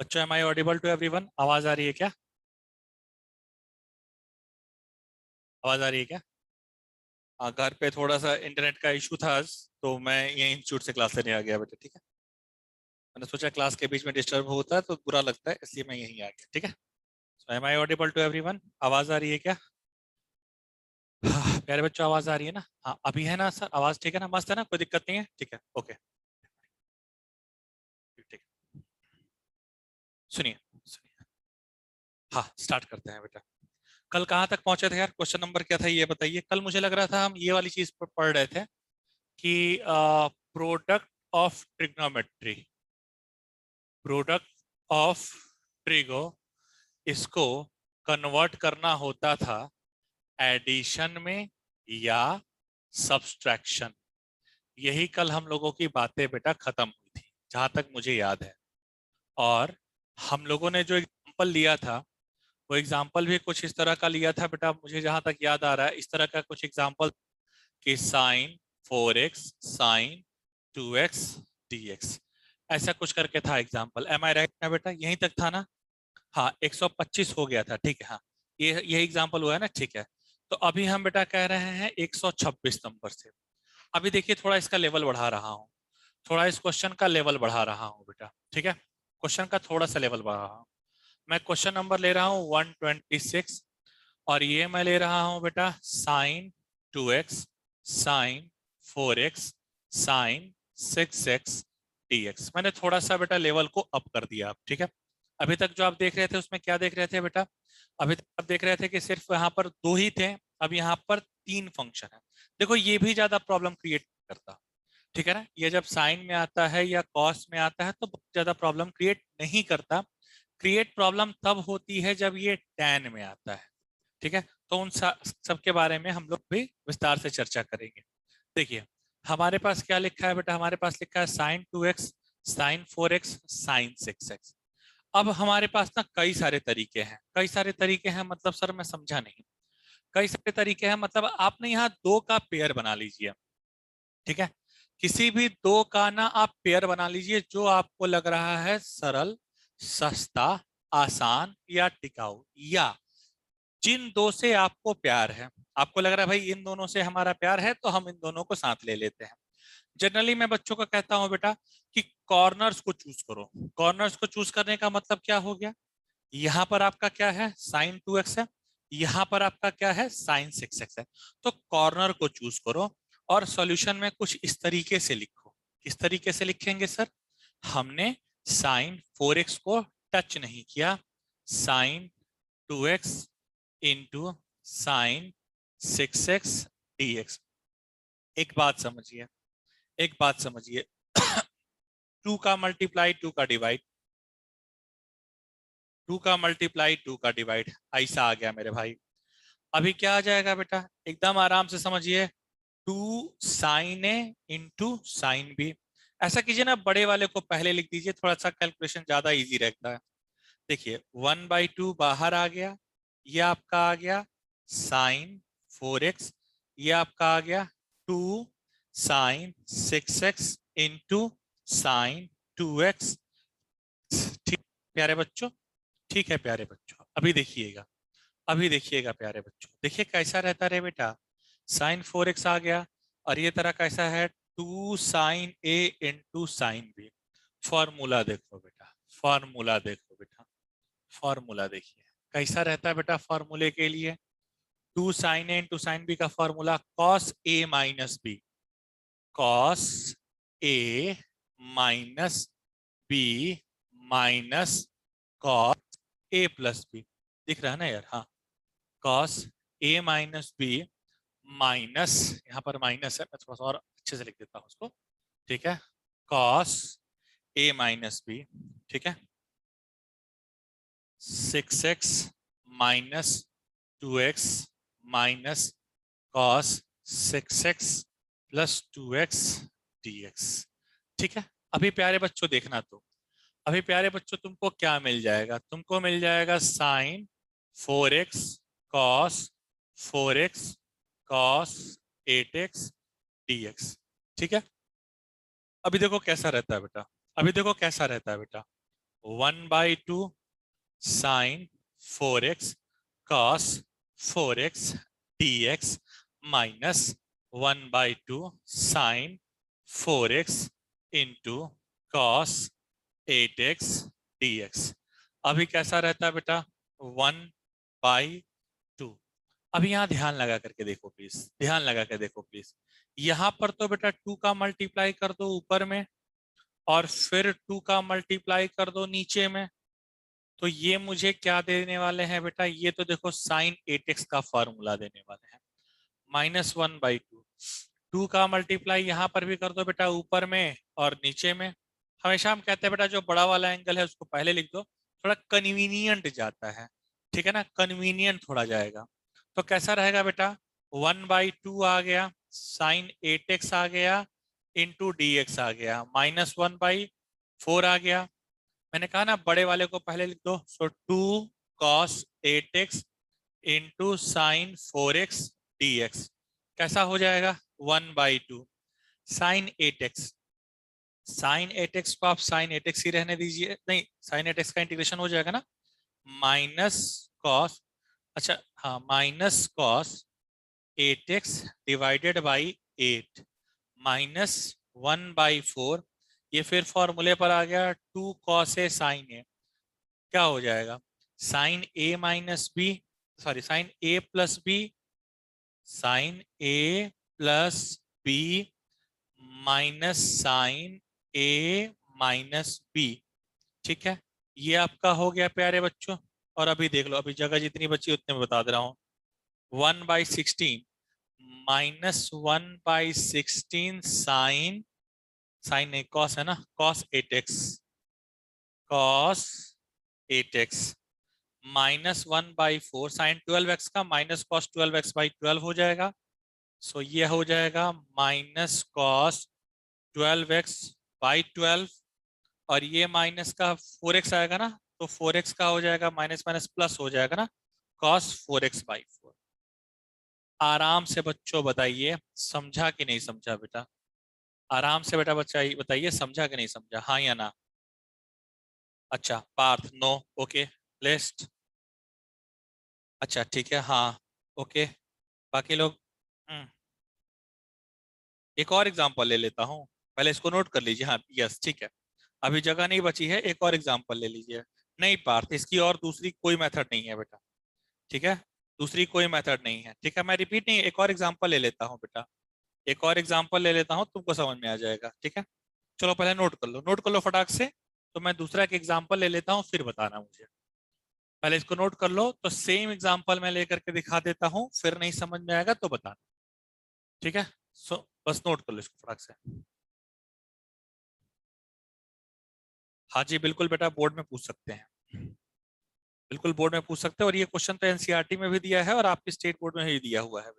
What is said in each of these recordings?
बच्चों, am I audible to everyone? आवाज आ रही है क्या? आवाज आ रही है क्या? हाँ, घर पे थोड़ा सा इंटरनेट का इशू था आज, तो मैं यहीं इंस्टीट्यूट से क्लास लेने आ गया बेटा। ठीक है, मैंने सोचा क्लास के बीच में डिस्टर्ब होता है तो बुरा लगता है, इसलिए मैं यहीं आ गया। ठीक है, am I audible to everyone? आवाज आ रही है क्या? हाँ, प्यारे बच्चों, आवाज आ रही है ना? हाँ, अभी है ना सर? आवाज ठीक है ना? मस्त है ना? कोई दिक्कत नहीं है? ठीक है, ओके। ठीक है, सुनिए सुनिए। हाँ, स्टार्ट करते हैं बेटा। कल कहाँ तक पहुंचे थे यार? क्वेश्चन नंबर क्या था ये बताइए। कल मुझे लग रहा था हम ये वाली चीज पढ़ रहे थे कि product of trigonometry, product of trigo, इसको कन्वर्ट करना होता था एडिशन में या सब्सट्रैक्शन। यही कल हम लोगों की बातें बेटा खत्म हुई थी, जहां तक मुझे याद है। और हम लोगों ने जो एग्जांपल लिया था, वो एग्जांपल भी कुछ इस तरह का लिया था बेटा। मुझे जहां तक याद आ रहा है, इस तरह का कुछ एग्जांपल कि sign 4x sign 2x dx, ऐसा कुछ करके था एग्जांपल। एम आई राइट ना बेटा? यहीं तक था ना? हाँ, 125 हो गया था। ठीक है, हाँ, ये एग्जांपल हुआ है ना? ठीक है, तो अभी हम बेटा कह रहे हैं 126 नंबर से। अभी देखिए, थोड़ा इसका लेवल बढ़ा रहा हूँ, थोड़ा इस क्वेश्चन का लेवल बढ़ा रहा हूँ बेटा। ठीक है, क्वेश्चन का थोड़ा सा लेवल बढ़ा रहा हूँ। मैं क्वेश्चन नंबर ले रहा हूँ 126, और ये मैं ले रहा हूँ बेटा sign 2x sign 4x sign 6x dx। मैंने थोड़ा सा बेटा लेवल को अप कर दिया अब। ठीक है, अभी तक जो आप देख रहे थे उसमें क्या देख रहे थे बेटा? अभी तक आप देख रहे थे कि सिर्फ यहाँ पर दो ही थे, अब यहाँ पर तीन फंक्शन है। देखो, ये भी ज्यादा प्रॉब्लम क्रिएट करता। ठीक है ना? ये जब साइन में आता है या कॉस में आता है तो बहुत ज्यादा प्रॉब्लम क्रिएट नहीं करता। क्रिएट प्रॉब्लम तब होती है जब ये टैन में आता है। ठीक है, तो उन सब के बारे में हम लोग भी विस्तार से चर्चा करेंगे। देखिए, हमारे पास क्या लिखा है बेटा? हमारे पास लिखा है sign 2x sign 4x sign 6x। अब हमारे पास ना कई सारे तरीके हैं। कई सारे तरीके हैं मतलब सर मैं समझा नहीं। कई सारे तरीके हैं मतलब आपने यहाँ दो का पेयर बना लीजिए। ठीक है, किसी भी दो का ना आप पेयर बना लीजिए जो आपको लग रहा है सरल, सस्ता, आसान या टिकाऊ, या जिन दो से आपको प्यार है। आपको लग रहा है भाई इन दोनों से हमारा प्यार है तो हम इन दोनों को साथ ले लेते हैं। जनरली मैं बच्चों को कहता हूं बेटा कि कॉर्नर्स को चूज करो। कॉर्नर्स को चूज करने का मतलब क्या हो गया? यहाँ पर आपका क्या है? साइन 2x है। यहाँ पर आपका क्या है? साइन 6x है। तो कॉर्नर को चूज करो और सॉल्यूशन में कुछ इस तरीके से लिखो। किस तरीके से लिखेंगे सर? हमने साइन 4x को टच नहीं किया, sign 2x into sine 6x dx। एक बात समझिए, एक बात समझिए, टू का मल्टीप्लाई टू का डिवाइड, टू का मल्टीप्लाई टू का डिवाइड, ऐसा आ गया मेरे भाई। अभी क्या आ जाएगा बेटा? एकदम आराम से समझिए, two sine A into sine B. ऐसा कीजिए ना, बड़े वाले को पहले लिख दीजिए, थोड़ा सा कैलकुलेशन ज्यादा इजी रहता है। देखिए, 1/2 बाहर आ गया, ये आपका आ गया साइन 4x, ये आपका आ गया to sign 6x into sine 2x। ठीक प्यारे बच्चों? ठीक है प्यारे बच्चों, अभी देखिएगा, अभी देखिएगा प्यारे बच्चों, देखिए कैसा रहता है बेटा। साइन 4x आ गया, और ये तरह कैसा है? Two sine A into sine B. Formula देखो बेटा, फॉर्मूला देखो बेटा, फॉर्मूला देखिए कैसा रहता है बेटा। फॉर्मूले के लिए two sine A into sine B का formula cos A minus B, cos A minus B minus cos A plus B. दिख रहा है ना यार? हाँ, cos A minus B minus, यहाँ पर माइनस है, मैं थोड़ा सा और अच्छे से लिख देता हूँ उसको। ठीक है, कॉस ए माइनस बी, ठीक है, 6x minus 2x minus cos 6x plus 2x dx। ठीक है, अभी प्यारे बच्चों देखना, तो अभी प्यारे बच्चों तुमको क्या मिल जाएगा? तुमको मिल जाएगा sign 4x cos 4x cos 8x dx। ठीक है, अभी देखो कैसा रहता है बेटा, अभी देखो कैसा रहता है बेटा। 1/2 sine 4x cos 4x dx minus 1/2 sine 4x into cos 8x dx। अभी कैसा रहता है बेटा? 1/2। अभी यहाँ ध्यान लगा करके देखो प्लीज, ध्यान लगा कर देखो प्लीज। यहाँ पर तो बेटा 2 का मल्टीप्लाई कर दो ऊपर में, और फिर 2 का मल्टीप्लाई कर दो नीचे में। तो ये मुझे क्या देने वाले हैं बेटा? ये तो देखो साइन 8x का फॉर्मूला देने वाले हैं, -1/2। 2 का मल्टीप्लाई यहाँ पर भी कर दो बेटा ऊपर में और नीचे में। हमेशा हम कहते हैं बेटा जो बड़ा वाला एंगल है उसको पहले लिख दो, थोड़ा कन्वीनियंट जाता है, ठीक है ना, कन्वीनियंट थोड़ा जाएगा। तो कैसा रहेगा बेटा? 1/2 आ गया, साइन 8x आ गया, इंटू dx आ गया, -1/4 आ गया। मैंने कहा ना बड़े वाले को पहले लिख दो, सो 2 cos 8x into sine 4x dx कैसा हो जाएगा? 1/2 साइन 8x। साइन 8x को आप साइन 8x ही रहने दीजिए, नहीं साइन 8x का इंटीग्रेशन हो जाएगा ना, माइनस कॉस, अच्छा हाँ, minus cos 8x divided by 8 minus 1/4। ये फिर फॉर्मूले पर आ गया, 2 cos a साइन ए, क्या हो जाएगा? साइन ए माइनस बी, सॉरी साइन ए प्लस बी, साइन ए प्लस बी माइनस साइन ए माइनस बी। ठीक है, ये आपका हो गया प्यारे बच्चों। और अभी देख लो, अभी जगह जितनी बची उतने में बता दे रहा हूँ। 1/16 -1/16 साइन, साइन नहीं कॉस है ना, cos 8x, cos 8x -1/4 sign 12x का माइनस कॉस 12x/12 हो जाएगा। सो ये हो जाएगा माइनस कॉस 12x/12, और ये माइनस का 4x आएगा ना, तो 4x का हो जाएगा माइनस माइनस प्लस हो जाएगा ना, cos 4x/4। आराम से बच्चों बताइए, समझा कि नहीं समझा बेटा? आराम से बेटा बच्चा बताइए, समझा कि नहीं समझा, हाँ या ना? अच्छा पार्थ नो, ओके लिस्ट, अच्छा ठीक है, हाँ ओके। बाकी लोग एक और एग्जांपल ले लेता हूँ, पहले इसको नोट कर लीजिए, हाँ यस ठीक है। अभी जगह नहीं बची है, एक और एग्जांपल ले लीजिए। नहीं पार्थ, इसकी और दूसरी कोई मेथड नहीं है बेटा, ठीक है, दूसरी कोई मेथड नहीं है, ठीक है। मैं रिपीट नहीं, एक और एग्जांपल ले लेता हूँ बेटा, एक और एग्जांपल ले लेता हूँ, तुमको समझ में आ जाएगा, ठीक है। चलो पहले नोट कर लो, नोट कर लो फटाक से। तो मैं दूसरा एक एग्जांपल ले लेता हूँ, फिर बताना मुझे। पहले इसको नोट कर लो, तो सेम एग्जांपल मैं लेकर के दिखा देता हूँ, फिर नहीं समझ में आएगा तो बताना, ठीक है। सो बस नोट कर लो इसको फटाक से। हाँ जी बिल्कुल बेटा, बोर्ड में पूछ सकते हैं, बिल्कुल बोर्ड में पूछ सकते हैं, और ये क्वेश्चन तो एनसीईआरटी में भी दिया है और आपके स्टेट बोर्ड में भी दिया हुआ है।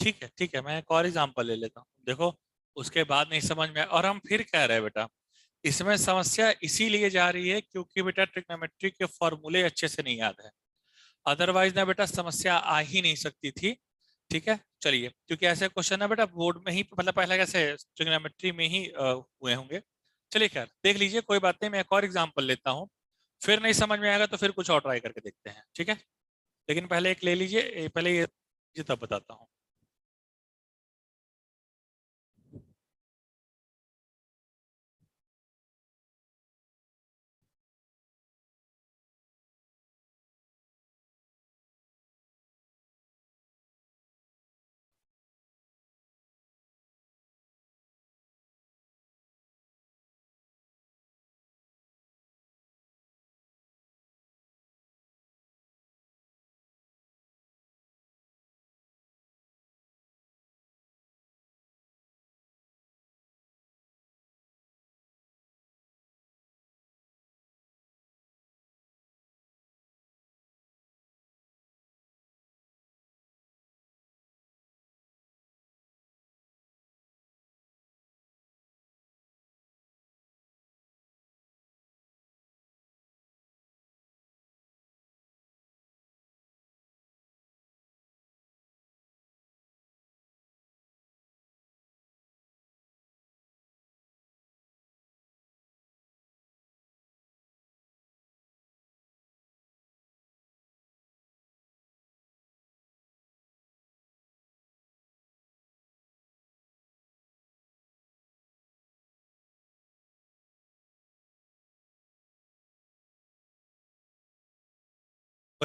ठीक है ठीक है, मैं एक और एग्जांपल ले लेता हूँ, देखो उसके बाद नहीं समझ में और हम फिर कह रहे हैं बेटा, इसमें समस्या इसीलिए जा रही है क्योंकि बेटा ट्रिग्नोमेट्री के फॉर्मूले अच्छे से नहीं याद है, अदरवाइज ना बेटा समस्या आ ही नहीं सकती थी। ठीक है चलिए, क्योंकि ऐसे क्वेश्चन है बेटा बोर्ड में ही, मतलब पहले कैसे ट्रिग्नोमेट्री में ही हुए होंगे। चलिए खैर देख लीजिए, कोई बात नहीं, मैं एक और एग्जांपल लेता हूँ, फिर नहीं समझ में आएगा तो फिर कुछ और ट्राई करके देखते हैं, ठीक है। लेकिन पहले एक ले लीजिए, पहले ये तब बताता हूँ।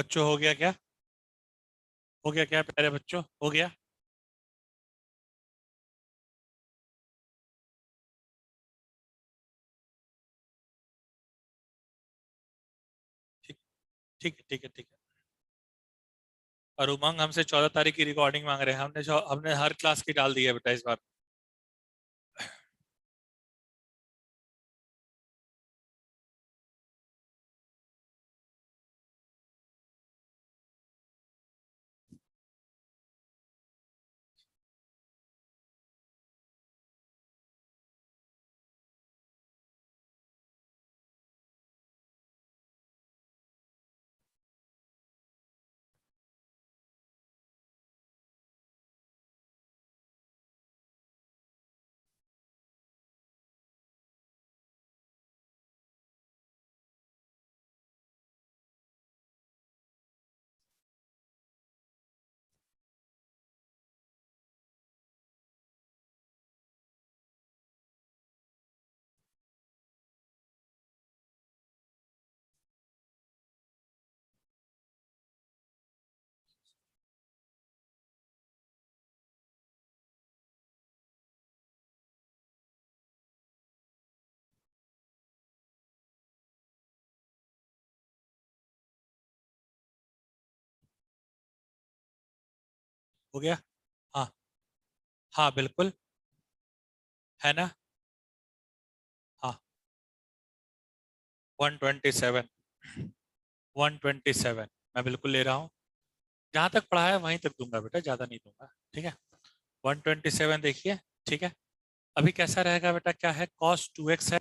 बच्चों हो गया क्या? हो गया क्या प्यारे बच्चों, हो गया? ठीक, ठीक है, ठीक है, ठीक है। और उमंग हमसे 14 तारीख की रिकॉर्डिंग मांग रहे हैं, हमने हर क्लास की डाल दी है बेटा इस बार। हो गया? हाँ, हाँ बिल्कुल। है ना? हाँ। 127। 127 मैं बिल्कुल ले रहा हूँ। जहां तक पढ़ा है वहीं तक दूंगा बेटा, ज्यादा नहीं दूंगा। ठीक है। 127 देखिए। ठीक है। अभी कैसा रहेगा बेटा, क्या है, कॉस 2x है,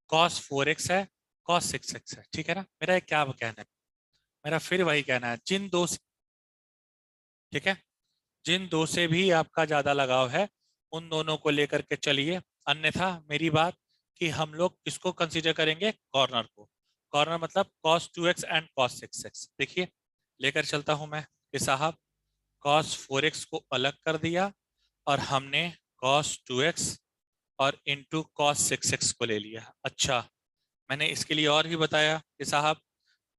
कॉस 4x है, कॉस 6x है। ठीक है ना? मेरा एक क्या कहना है, मेरा फिर वही कहना है, जिन दो से, ठीक है, जिन दो से भी आपका ज्यादा लगाव है उन दोनों को लेकर के चलिए। अन्यथा मेरी बात कि हम लोग किसको कंसीडर करेंगे, कॉर्नर को। कॉर्नर मतलब cos 2x and cos 6x। देखिए, लेकर चलता हूं मैं कि साहब, कॉस 4x को अलग कर दिया और हमने कॉस 2x और इंटू कॉस 6x को ले लिया। अच्छा, मैंने इसके लिए और भी बताया कि साहब,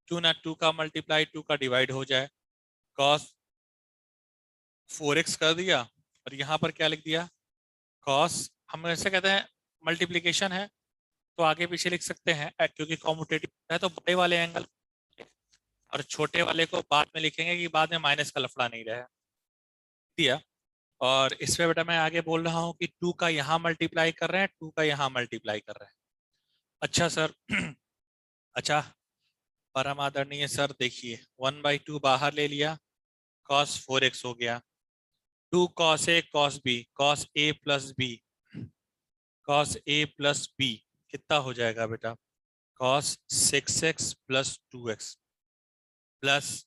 टू ना टू का मल्टीप्लाई टू का डिवाइड हो जाए, कॉस 4x कर दिया और यहाँ पर क्या लिख दिया, कॉस, हम ऐसे कहते हैं मल्टीप्लीकेशन है तो आगे पीछे लिख सकते हैं, क्योंकि कॉम्यूटेटिव है तो बड़े वाले एंगल और छोटे वाले को बाद में लिखेंगे कि बाद में माइनस का लफड़ा नहीं रहे। दिया। और इसमें बेटा मैं आगे बोल रहा हूँ कि टू का यहाँ मल्टीप्लाई कर रहे हैं, टू का यहाँ मल्टीप्लाई कर रहे हैं। अच्छा सर। अच्छा, परम आदरणीय सर देखिए, 1/2 बाहर ले लिया, कॉस 4x हो गया, two cos A cos B, cos A plus B, cos A plus B कितना हो जाएगा बेटा, cos 6x plus 2x plus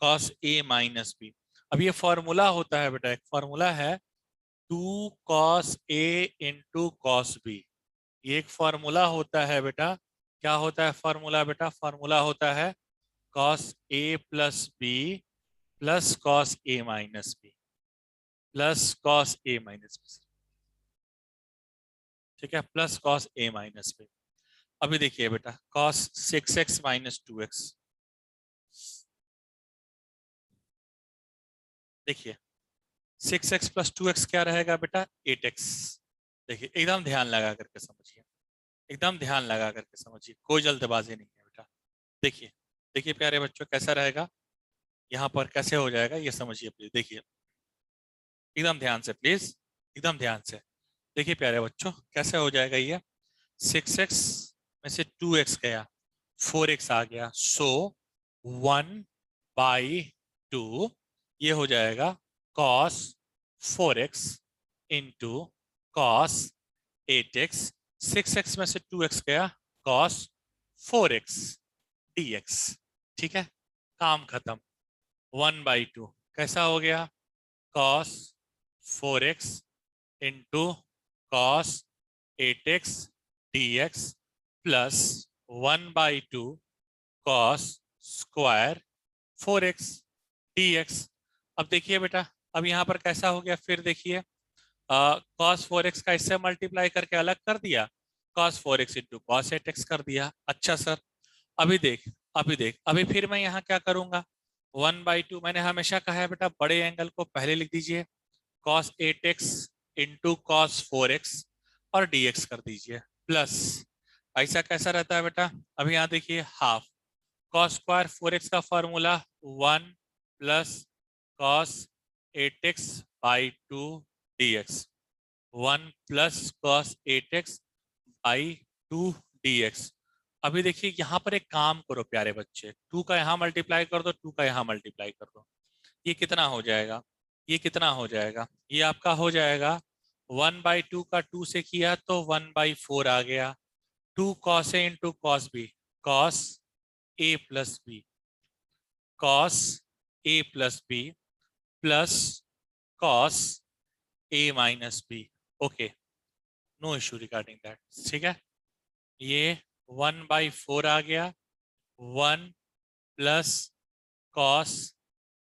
cos A minus B. अब ये फॉर्मूला होता है बेटा, एक फॉर्मूला है, two cos A into cos B. ये एक फॉर्मूला होता है बेटा। क्या होता है फॉर्मूला बेटा? फॉर्मूला होता है cos A plus B plus cos A minus B plus cos A minus B. ठीक है, plus cos A minus B. अभी देखिए बेटा, कॉस 6x माइनस 2x, देखिए 6x प्लस 2x क्या रहेगा बेटा, 8x। देखिए, एकदम ध्यान लगा करके समझिए, एकदम ध्यान लगा करके समझिए, कोई जल्दबाजी नहीं है बेटा। देखिए, देखिए प्यारे बच्चों, कैसा रहेगा यहाँ पर, कैसे हो जाएगा ये समझिए प्लीज। देखिए एकदम ध्यान से प्लीज, एकदम ध्यान से देखिए प्यारे बच्चों, कैसे हो जाएगा ये, 6x में से 2x गया, 4x आ गया, सो 1/2 ये हो जाएगा cos 4x into cos 8x। 6x में से 2x गया, cos 4x dx। ठीक है, काम खत्म। 1/2 कैसा हो गया, cos 4x into cos 8x dx plus 1/2 cos square 4x dx। अब देखिए बेटा, अब यहाँ पर कैसा हो गया, फिर देखिए, कॉस 4x का इससे मल्टीप्लाई करके अलग कर दिया, cos 4x into cos 8x कर दिया। अच्छा सर, अभी देख, अभी देख, अभी फिर मैं यहाँ क्या करूंगा, 1/2, मैंने हमेशा कहा है बेटा बड़े एंगल को पहले लिख दीजिए, cos 8x into cos 4x और dx कर दीजिए, प्लस ऐसा कैसा रहता है बेटा, अभी यहाँ देखिए हाफ cos स्क्वायर 4x का formula 1 plus cos 8x by 2 dx, 1 plus cos 8x by 2 dx। अभी देखिए यहाँ पर एक काम करो प्यारे बच्चे, 2 का यहाँ मल्टीप्लाई कर दो, 2 का यहाँ मल्टीप्लाई कर दो, ये कितना हो जाएगा, ये कितना हो जाएगा, ये आपका हो जाएगा 1/2 का 2 से किया तो 1/4 आ गया, 2 cos A into cos B, cos A plus B, cos A plus B plus cos A minus B. Okay, no issue regarding that, ठीक है। ये 1/4 आ गया, 1 प्लस कॉस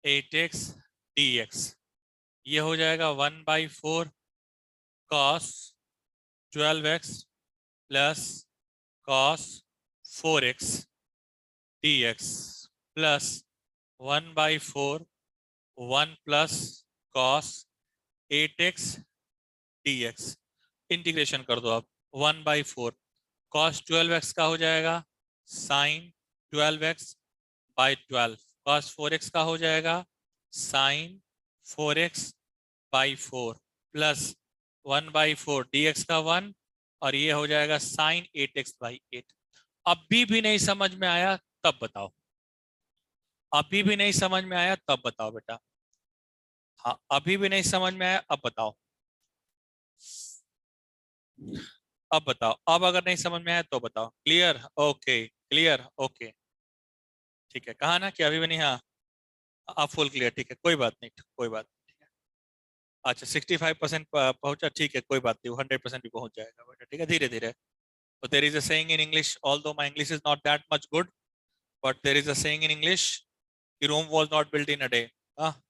8x dx, ये हो जाएगा 1/4 cos 12x plus cos 4x dx plus 1/4 1 plus cos 8x dx, integration कर दो आप, 1/4 कॉस 12x का हो जाएगा sign 12x by 12, cos 4x का हो जाएगा sign 4x by 4 plus 1/4 dx का 1, और ये हो जाएगा साइन 8x बाई 8। अभी भी नहीं समझ में आया तब बताओ, अभी भी नहीं समझ में आया तब बताओ बेटा, हाँ अभी भी नहीं समझ में आया अब बताओ, अब बताओ, अब अगर नहीं समझ में आया तो बताओ, क्लियर ओके, क्लियर ओके, ठीक है, कहा ना कि अभी भी नहीं, हाँ अब फुल क्लियर, ठीक है कोई बात नहीं, कोई बात नहीं, ठीक है। अच्छा 65% पहुंचा, ठीक है कोई बात नहीं, 100% भी पहुंच जाएगा बेटा, ठीक है धीरे धीरे। तो there is a saying in English, although my English is not that much good, but there is a saying in English कि Rome was not built in a day. हाँ,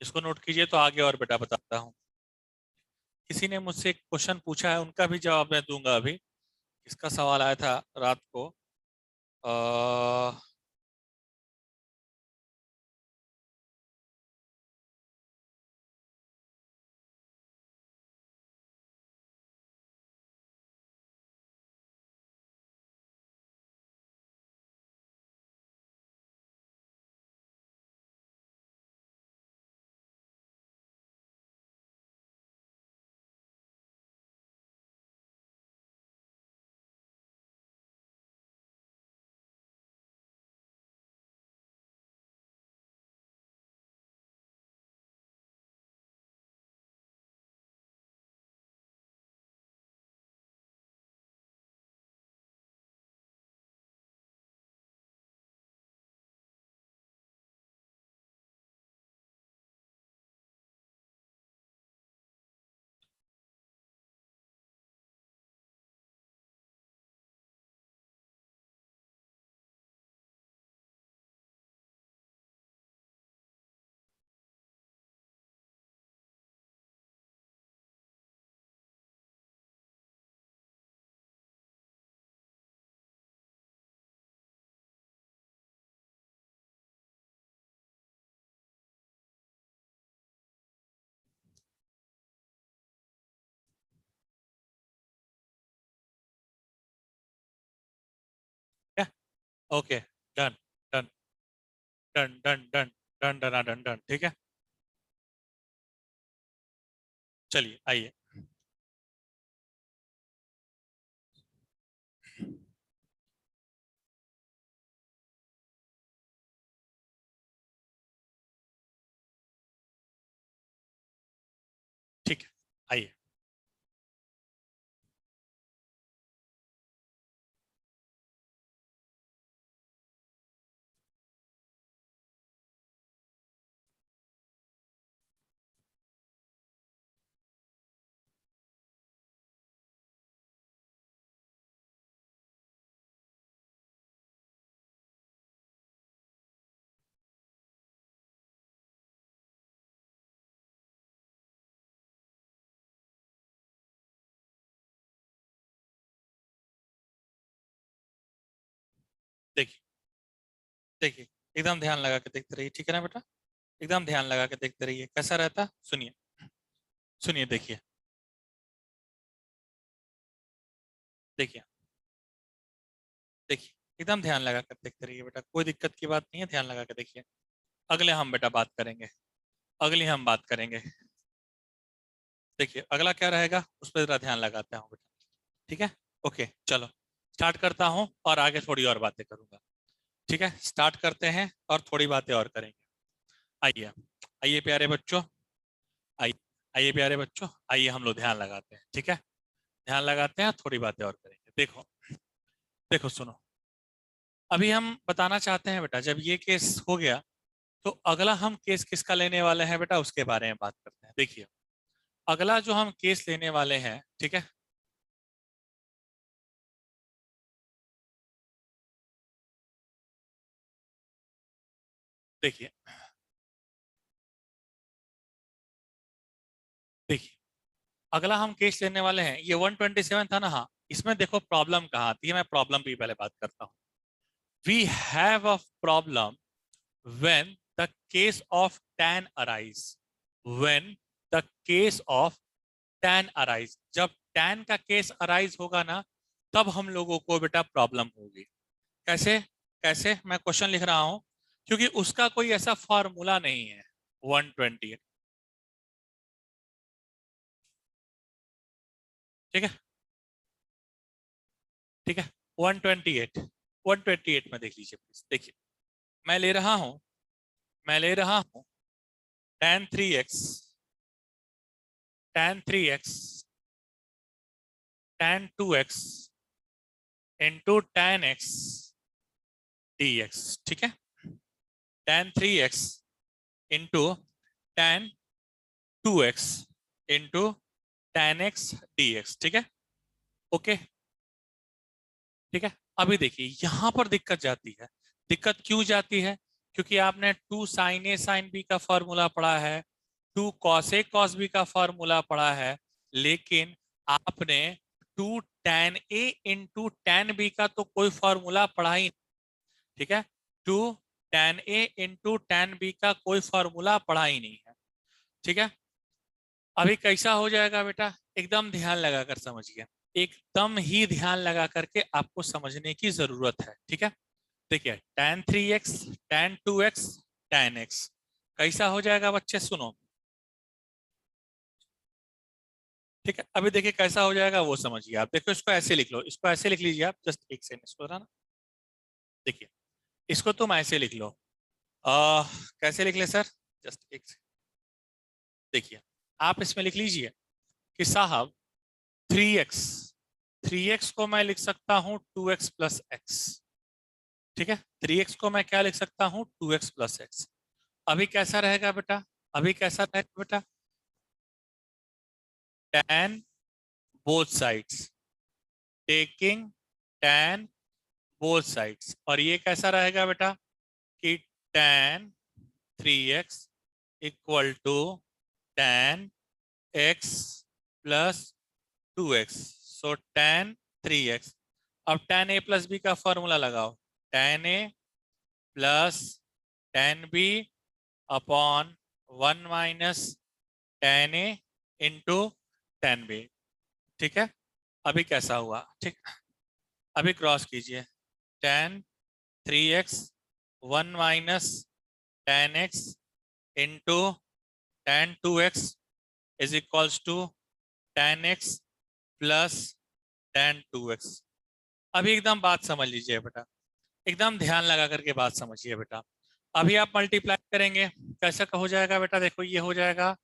इसको नोट कीजिए तो आगे और बेटा बताता हूँ। किसी ने मुझसे एक क्वेश्चन पूछा है, उनका भी जवाब मैं दूंगा अभी। इसका सवाल आया था रात को, आ, क्या, okay, done done done done done done done done done, ठीक है, चलिए आइए। ठीक है, आइए। देखिए देखिए, एकदम ध्यान लगा के देखते रहिए, ठीक है ना बेटा? एकदम ध्यान लगा के देखते रहिए कैसा रहता। सुनिए सुनिए, देखिए देखिए देखिए, एकदम ध्यान लगा कर देखते रहिए बेटा, कोई दिक्कत की बात नहीं है, ध्यान लगा के देखिए। अगले हम बेटा बात करेंगे, अगली हम बात करेंगे। देखिए अगला क्या रहेगा उस पर जरा ध्यान लगाते हैं बेटा, ठीक है? ओके चलो, स्टार्ट करता हूँ और आगे थोड़ी और बातें करूंगा। ठीक है, स्टार्ट करते हैं और थोड़ी बातें और करेंगे। आइए, आइए प्यारे बच्चों, आइए, आइए प्यारे बच्चों, आइए हम लोग ध्यान लगाते हैं, ठीक है? ध्यान लगाते हैं, थोड़ी बातें और करेंगे। देखो, देखो सुनो, अभी हम बताना चाहते हैं बेटा, जब ये केस हो गया तो अगला हम केस किसका लेने वाले हैं बेटा, उसके बारे में बात करते हैं। देखिए अगला जो हम केस लेने वाले हैं, ठीक है? देखिए देखिए, अगला हम केस लेने वाले हैं, ये 127 था ना? हाँ, इसमें देखो प्रॉब्लम कहाँ आती है, मैं प्रॉब्लम की पहले बात करता हूँ। We have a problem when the case of tan arise, when the case of tan arise, जब tan का केस अराइज होगा ना, तब हम लोगों को बेटा प्रॉब्लम होगी। कैसे? कैसे मैं क्वेश्चन लिख रहा हूं, क्योंकि उसका कोई ऐसा फॉर्मूला नहीं है। 120, ठीक है? ठीक है, 128, 128 में देख लीजिए प्लीज। देखिए मैं ले रहा हूं, मैं ले रहा हूं tan 3x, tan 3x, tan 2x into tan x dx, ठीक है? tan 3x into tan 2x into tan x dx, ठीक है? ओके, ठीक है। अभी देखिए यहां पर दिक्कत जाती है। दिक्कत क्यों जाती है? क्योंकि आपने two sine A sine B का फॉर्मूला पढ़ा है, two cos A cos B का फॉर्मूला पढ़ा है, लेकिन आपने two tan A into tan B का तो कोई फॉर्मूला पढ़ा ही नहीं, ठीक है? Two tan A into tan B का कोई फॉर्मूला पढ़ा ही नहीं है, ठीक है? अभी कैसा हो जाएगा बेटा, एकदम ध्यान लगा कर समझिए, एकदम ही ध्यान लगा करके आपको समझने की जरूरत है, ठीक है? देखिए tan 3x, tan 2x, tan x कैसा हो जाएगा बच्चे, सुनो, ठीक है? अभी देखिए कैसा हो जाएगा वो समझिए आप। देखो इसको ऐसे लिख लो, इसको ऐसे लिख लीजिए आप, जस्ट एक सेकंड इसको ना, देखिए इसको तुम ऐसे लिख लो। आ, कैसे लिख ले सर? जस्ट एक सेकंड, देखिए आप इसमें लिख लीजिए कि साहब 3x, 3x को मैं लिख सकता हूं 2x प्लस एक्स, ठीक है? 3x को मैं क्या लिख सकता हूं, 2x प्लस एक्स। अभी कैसा रहेगा बेटा, अभी कैसा रहेगा बेटा, tan both sides, taking tan both sides, और ये कैसा रहेगा बेटा कि tan 3x equal to tan x plus 2x, so tan 3x। अब tan a प्लस बी का फॉर्मूला लगाओ, tan a plus tan b upon 1 minus tan a into tan b, ठीक है? अभी कैसा हुआ, ठीक? अभी क्रॉस कीजिए, tan 3x 1 minus tan x into tan 2x is equals to tan x plus tan 2x। अभी एकदम बात समझ लीजिए बेटा, एकदम ध्यान लगा करके बात समझिए बेटा। अभी आप मल्टीप्लाई करेंगे, कैसा हो जाएगा बेटा, देखो ये हो जाएगा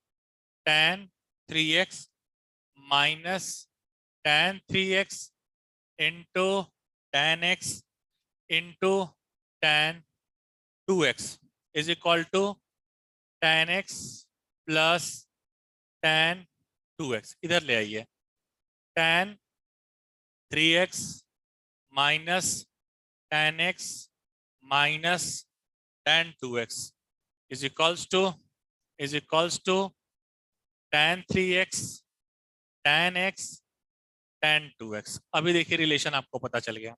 tan 3x minus tan 3x into tan x into tan 2x is equal to tan x plus tan 2x। इधर ले आइए, tan 3x minus tan x minus tan 2x is equals to, is equals to tan 3x tan x tan 2x। अभी देखिए relation आपको पता चल गया।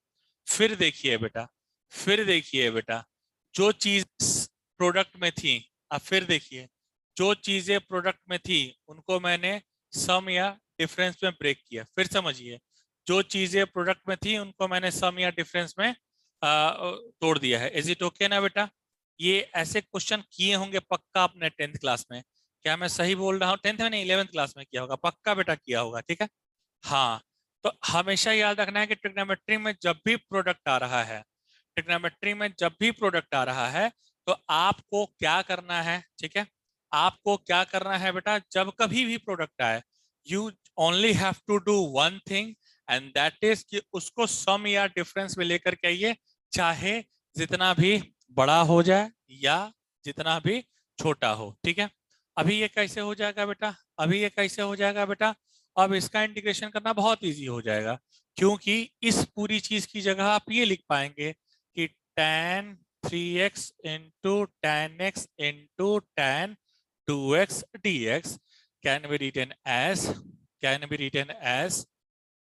फिर देखिए बेटा, फिर देखिए बेटा, जो चीज प्रोडक्ट में थी, अब फिर देखिए, जो चीजें प्रोडक्ट में थी उनको मैंने सम या डिफरेंस में ब्रेक किया। फिर समझिए, जो चीजें प्रोडक्ट में थी उनको मैंने सम या डिफरेंस में तोड़ दिया है। इज इट ओके ना बेटा? ये ऐसे क्वेश्चन किए होंगे पक्का आपने 10th क्लास में। क्या मैं सही बोल रहा हूँ? 10th में नहीं, 11th क्लास में किया होगा पक्का बेटा, किया होगा। ठीक है, हाँ। तो हमेशा याद रखना है कि ट्रिग्नोमेट्री में जब भी प्रोडक्ट आ रहा है, ट्रिग्नोमेट्री में जब भी प्रोडक्ट आ रहा है, तो आपको क्या करना है? ठीक है, आपको क्या करना है बेटा? जब कभी भी प्रोडक्ट आए, you only have to do one thing, and that is कि उसको सम या डिफरेंस में लेकर के आइए, चाहे जितना भी बड़ा हो जाए या जितना भी छोटा हो। ठीक है, अभी ये कैसे हो जाएगा बेटा? अभी ये कैसे हो जाएगा बेटा? अब इसका इंटीग्रेशन करना बहुत इजी हो जाएगा, क्योंकि इस पूरी चीज की जगह आप ये लिख पाएंगे कि tan 3x into tan x into tan 2x dx can be written as can be written as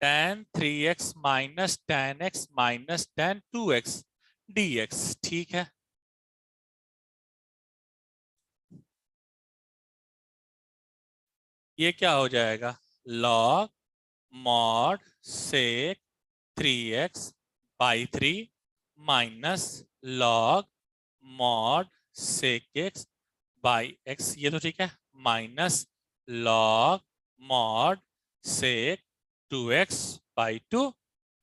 tan 3x minus tan x minus tan 2x dx। ठीक है, ये क्या हो जाएगा? log mod sec 3x by 3 minus log mod sec x by x, ये तो ठीक है, minus log mod sec 2x by 2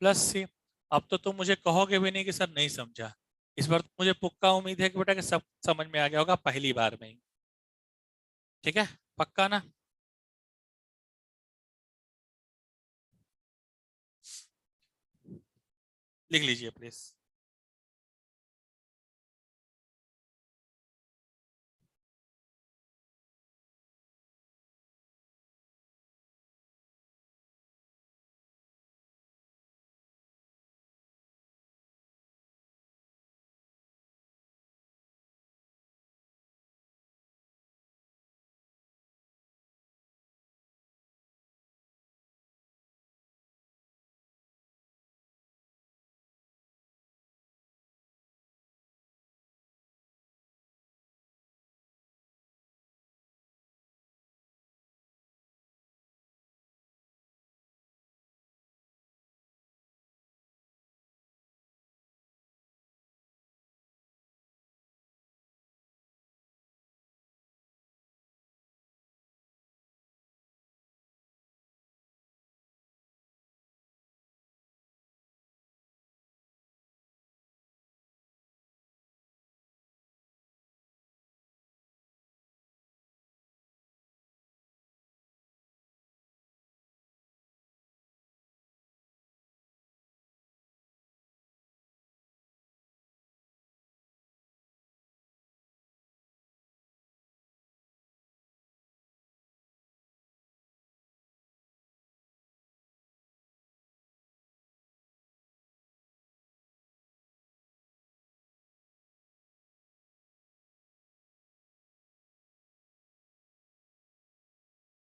plus C. अब तो तुम मुझे कहोगे भी नहीं कि सर नहीं समझा। इस बार तो मुझे पक्का उम्मीद है कि बेटा कि सब समझ में आ गया होगा पहली बार में ही। ठीक है, पक्का ना? लिख लीजिए प्लीज।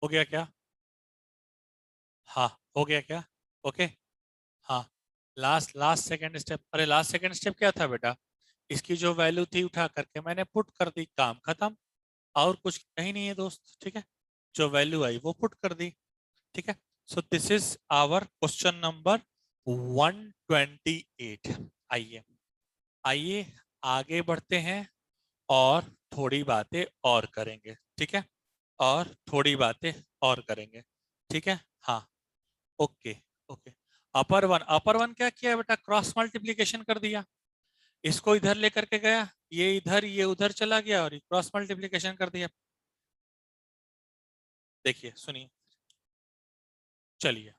हो गया क्या? हाँ, हो गया क्या? ओके, हाँ। लास्ट लास्ट सेकंड स्टेप, अरे लास्ट सेकंड स्टेप क्या था बेटा? इसकी जो वैल्यू थी उठा करके मैंने पुट कर दी, काम खत्म। और कुछ नहीं नहीं है दोस्त। ठीक है, जो वैल्यू आई वो पुट कर दी। ठीक है, so this is our question number 128। आइए, आइए आगे बढ़ते हैं और थोड़ी बातें और करेंगे। ठीक है, और थोड़ी बातें और करेंगे। ठीक है, हाँ, ओके, ओके। अपर वन क्या किया बेटा? क्रॉस मल्टीप्लीकेशन कर दिया, इसको इधर लेकर के गया, ये इधर ये उधर चला गया और क्रॉस मल्टीप्लीकेशन कर दिया। देखिए सुनिए, चलिए।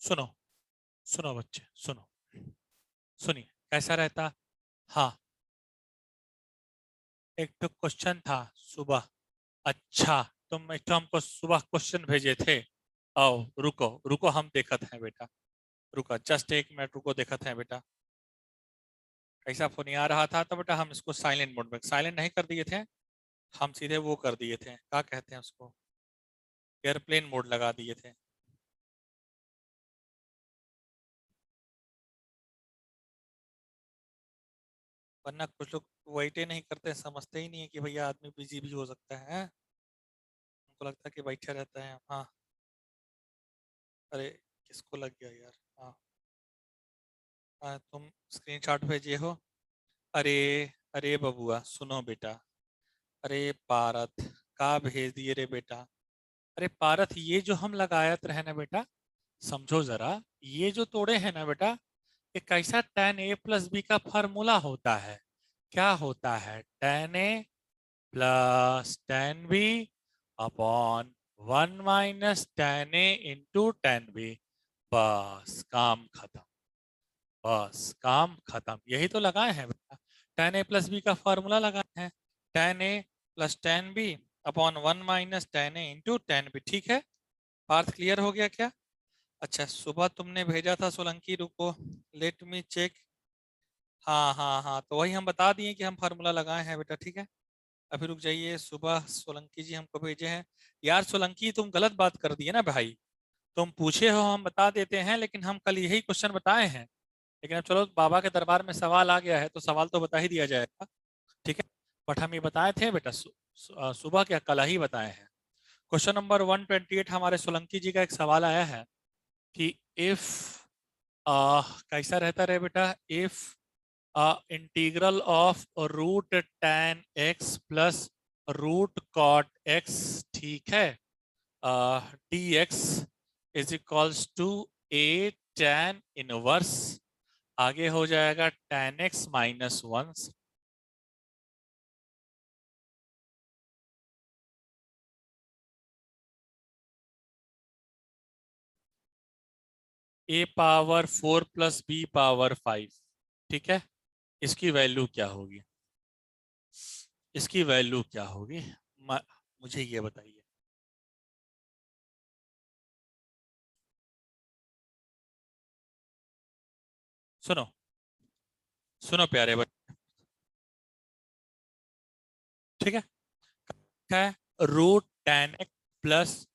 सुनो सुनो बच्चे सुनो, सुनिए कैसा रहता। हाँ, एक तो क्वेश्चन था सुबह। अच्छा, तुम एक तो हमको सुबह क्वेश्चन भेजे थे। आओ, रुको रुको, हम देखत हैं बेटा। रुको, जस्ट एक मिनट रुको, देखत हैं बेटा। कैसा फोन आ रहा था तो बेटा हम इसको साइलेंट मोड में, साइलेंट नहीं कर दिए थे, हम सीधे वो कर दिए थे, क्या कहते हैं उसको, एयरप्लेन मोड लगा दिए थे। वरना कुछ लोग वेट ही नहीं करते, समझते ही नहीं है कि भैया आदमी बिजी भी हो सकता है। उनको लगता है कि बैठे रहता है। हाँ, अरे किसको लग गया यार। हाँ, तुम स्क्रीनशॉट भेजे हो। अरे, अरे बबुआ सुनो बेटा। अरे पारत, का भेज दिए रे बेटा। अरे पारत, ये जो हम लगायत रहे ना बेटा, समझो जरा, ये जो तोड़े हैं ना बेटा, ये कैसा tan a प्लस बी का फॉर्मूला होता है। क्या होता है, tan a plus tan b upon 1 - tan a into tan b। बस काम खत्म, बस काम खत्म, यही तो लगाए हैं बेटा। tan a प्लस बी का फॉर्मूला लगाए हैं, tan a plus tan b upon 1 - tan a into tan b। ठीक है, पार्थ क्लियर हो गया क्या? अच्छा, सुबह तुमने भेजा था सोलंकी, रुको लेट मी चेक। हाँ हाँ हाँ, तो वही हम बता दिए कि हम फार्मूला लगाए हैं बेटा, ठीक है। अभी रुक जाइए, सुबह सोलंकी जी हमको भेजे हैं। यार सोलंकी, तुम गलत बात कर दिए ना भाई। तुम पूछे हो हम बता देते हैं, लेकिन हम कल यही क्वेश्चन बताए हैं। लेकिन अब चलो, बाबा के दरबार में सवाल आ गया है तो सवाल तो बता ही दिया जाएगा। ठीक है, बट हम ये बताए थे बेटा सुबह क्या, कल ही बताए हैं। क्वेश्चन नंबर 128 हमारे सोलंकी जी का एक सवाल आया है कि इफ कैसा रहता रहे बेटा, if integral of root tan x plus root cot x, ठीक है, dx is equals to a tan inverse, आगे हो जाएगा tan x -1, a power 4 plus b power 5। ठीक है, इसकी वैल्यू क्या होगी, इसकी वैल्यू क्या होगी, मुझे ये बताइए। सुनो सुनो प्यारे बच्चे, ठीक है, क्या है, root tan x plus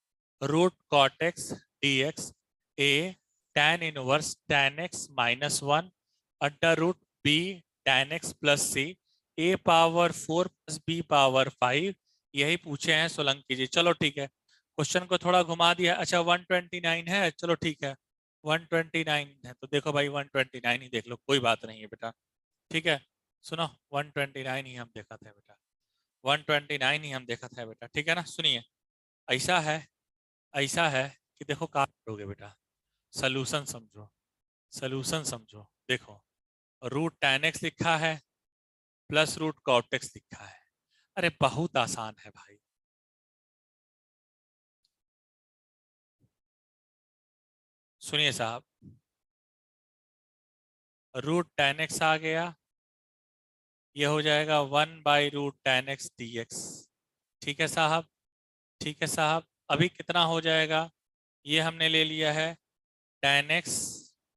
root cot x dx, a tan inverse tan x -1 under root b tan x plus c, a power 4 plus b power 5, यही पूछे हैं सोलंकी जी। चलो ठीक है, क्वेश्चन को थोड़ा घुमा दिया। अच्छा 129 है, चलो ठीक है, 129 है तो देखो भाई 129 ही देख लो, कोई बात नहीं है बेटा। ठीक है, सुनो 129 ही हम देखा था बेटा, 129 ही हम देखा था बेटा, ठीक है ना। सुनिए, ऐसा है, ऐसा है कि देखो क्या करोगे बेटा, सोल्यूशन समझो, सोल्यूशन समझो। देखो, रूट tan x लिखा है प्लस रूट cot x लिखा है, अरे बहुत आसान है भाई। सुनिए साहब, रूट tan x आ गया, ये हो जाएगा 1/√tan x dx। ठीक है साहब, ठीक है साहब, अभी कितना हो जाएगा, ये हमने ले लिया है tan x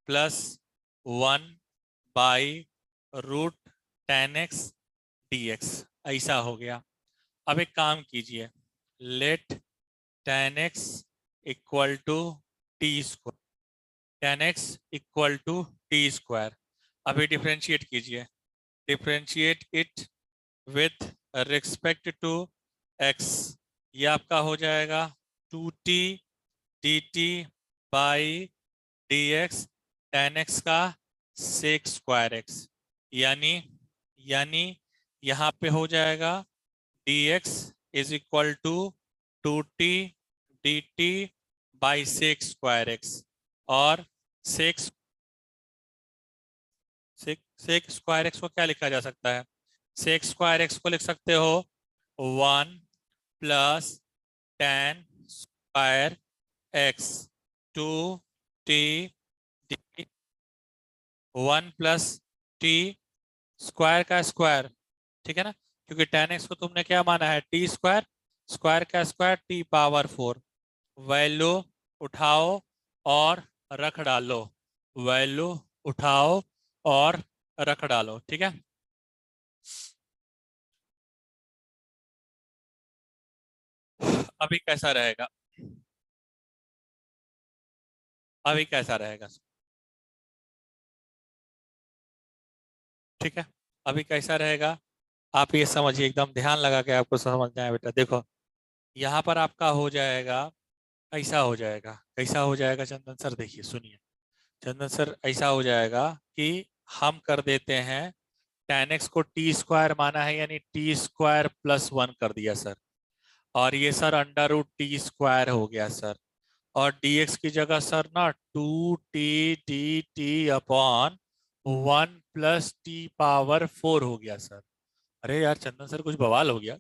plus 1/√tan x dx, ऐसा हो गया। अब एक काम कीजिए, let tan x equal to T square, tan x equal to T square, अभी डिफ्रेंशिएट कीजिए, differentiate it with respect to x, ये आपका हो जाएगा 2t dt by dx tan x का सेक स्क्वायर x, यानी यानी यहाँ पे हो जाएगा dx is equal to 2t dt by sec square x, और सेक सेक स्क्वायर एक्स को क्या लिखा जा सकता है, सेक स्क्वायर एक्स को लिख सकते हो 1 + tan square x 2t T D 1 + T square का स्क्वायर, ठीक है ना, क्योंकि tan x को तुमने क्या माना है, टी स्क्वायर, स्क्वायर का स्क्वायर t⁴। वैल्यू उठाओ और रख डालो, वैल्यू उठाओ और रख डालो, ठीक है। अभी कैसा रहेगा, अभी कैसा रहेगा, ठीक है, अभी कैसा रहेगा, आप ये समझिए, एकदम ध्यान लगा के आपको समझना है बेटा। देखो यहाँ पर आपका हो जाएगा, ऐसा हो जाएगा, कैसा हो जाएगा चंदन सर, देखिए सुनिए चंदन सर, ऐसा हो जाएगा कि हम कर देते हैं, tan x को t² माना है, यानी t² + 1 कर दिया सर, और ये सर √t² हो गया सर, और dx की जगह सर ना 2t/1 + t⁴ हो गया सर। अरे यार चंदन सर कुछ बवाल हो गया,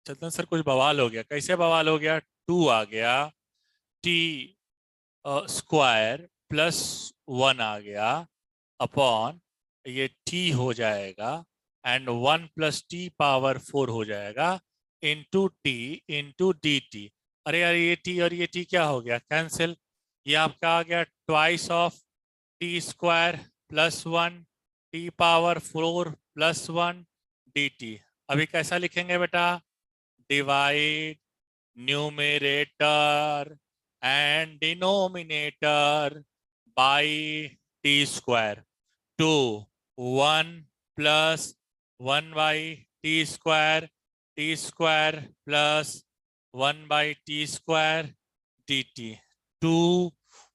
चंदन सर कुछ बवाल हो गया, कैसे बवाल हो गया, 2 आ गया, t² + 1 आ गया, अपॉन ये t हो जाएगा, एंड 1 + t⁴ हो जाएगा, *t अरे यार ये t और ये t क्या हो गया, कैंसिल, ये आपका आ गया t² + 1 t⁴ +1 dt। अभी कैसा लिखेंगे बेटा, divide numerator and denominator by t², 2 1 + 1/t², t² + 1/t² dt, 2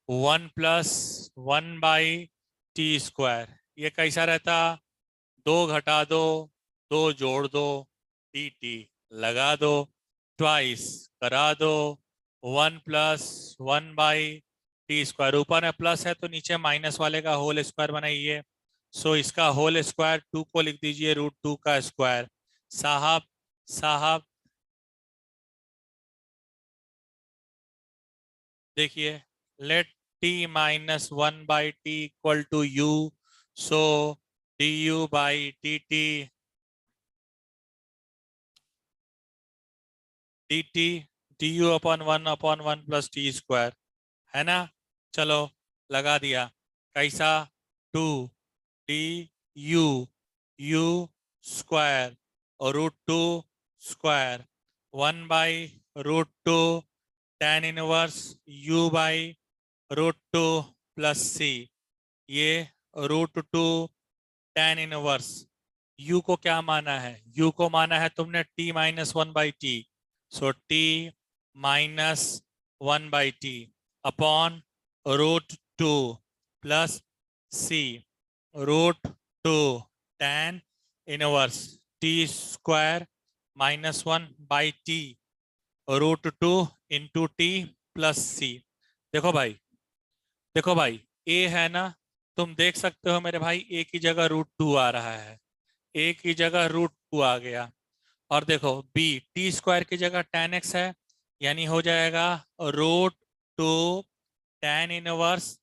1 + 1/t², ये कैसा रहता, 2 घटा दो, 2 जोड़ दो, dt लगा दो, ट्वाइस करा दो, 1 + 1/t², ऊपर में प्लस है तो नीचे माइनस वाले का होल स्क्वायर बनाइए, सो इसका होल स्क्वायर 2 को लिख दीजिए √2 का स्क्वायर। साहब साहब देखिए, लेट t-1/t = u, सो du/dt, dt du/1/1 + t², है ना, चलो लगा दिया, कैसा, 2 du u स्क्वायर और √2 square, 1/√2 tan inverse u/√2 + c, ये √2 tan इनवर्स, u को क्या माना है, u को माना है तुमने t-1/t, सो t-1/t upon √2 + c, √2 tan inverse t² -1/t, √2 × t + c। देखो भाई, देखो भाई, a है ना, तुम देख सकते हो मेरे भाई, a की जगह √2 आ रहा है, a की जगह √2 आ गया, और देखो b t² की जगह tan x है, यानी हो जाएगा √2 tan इनवर्स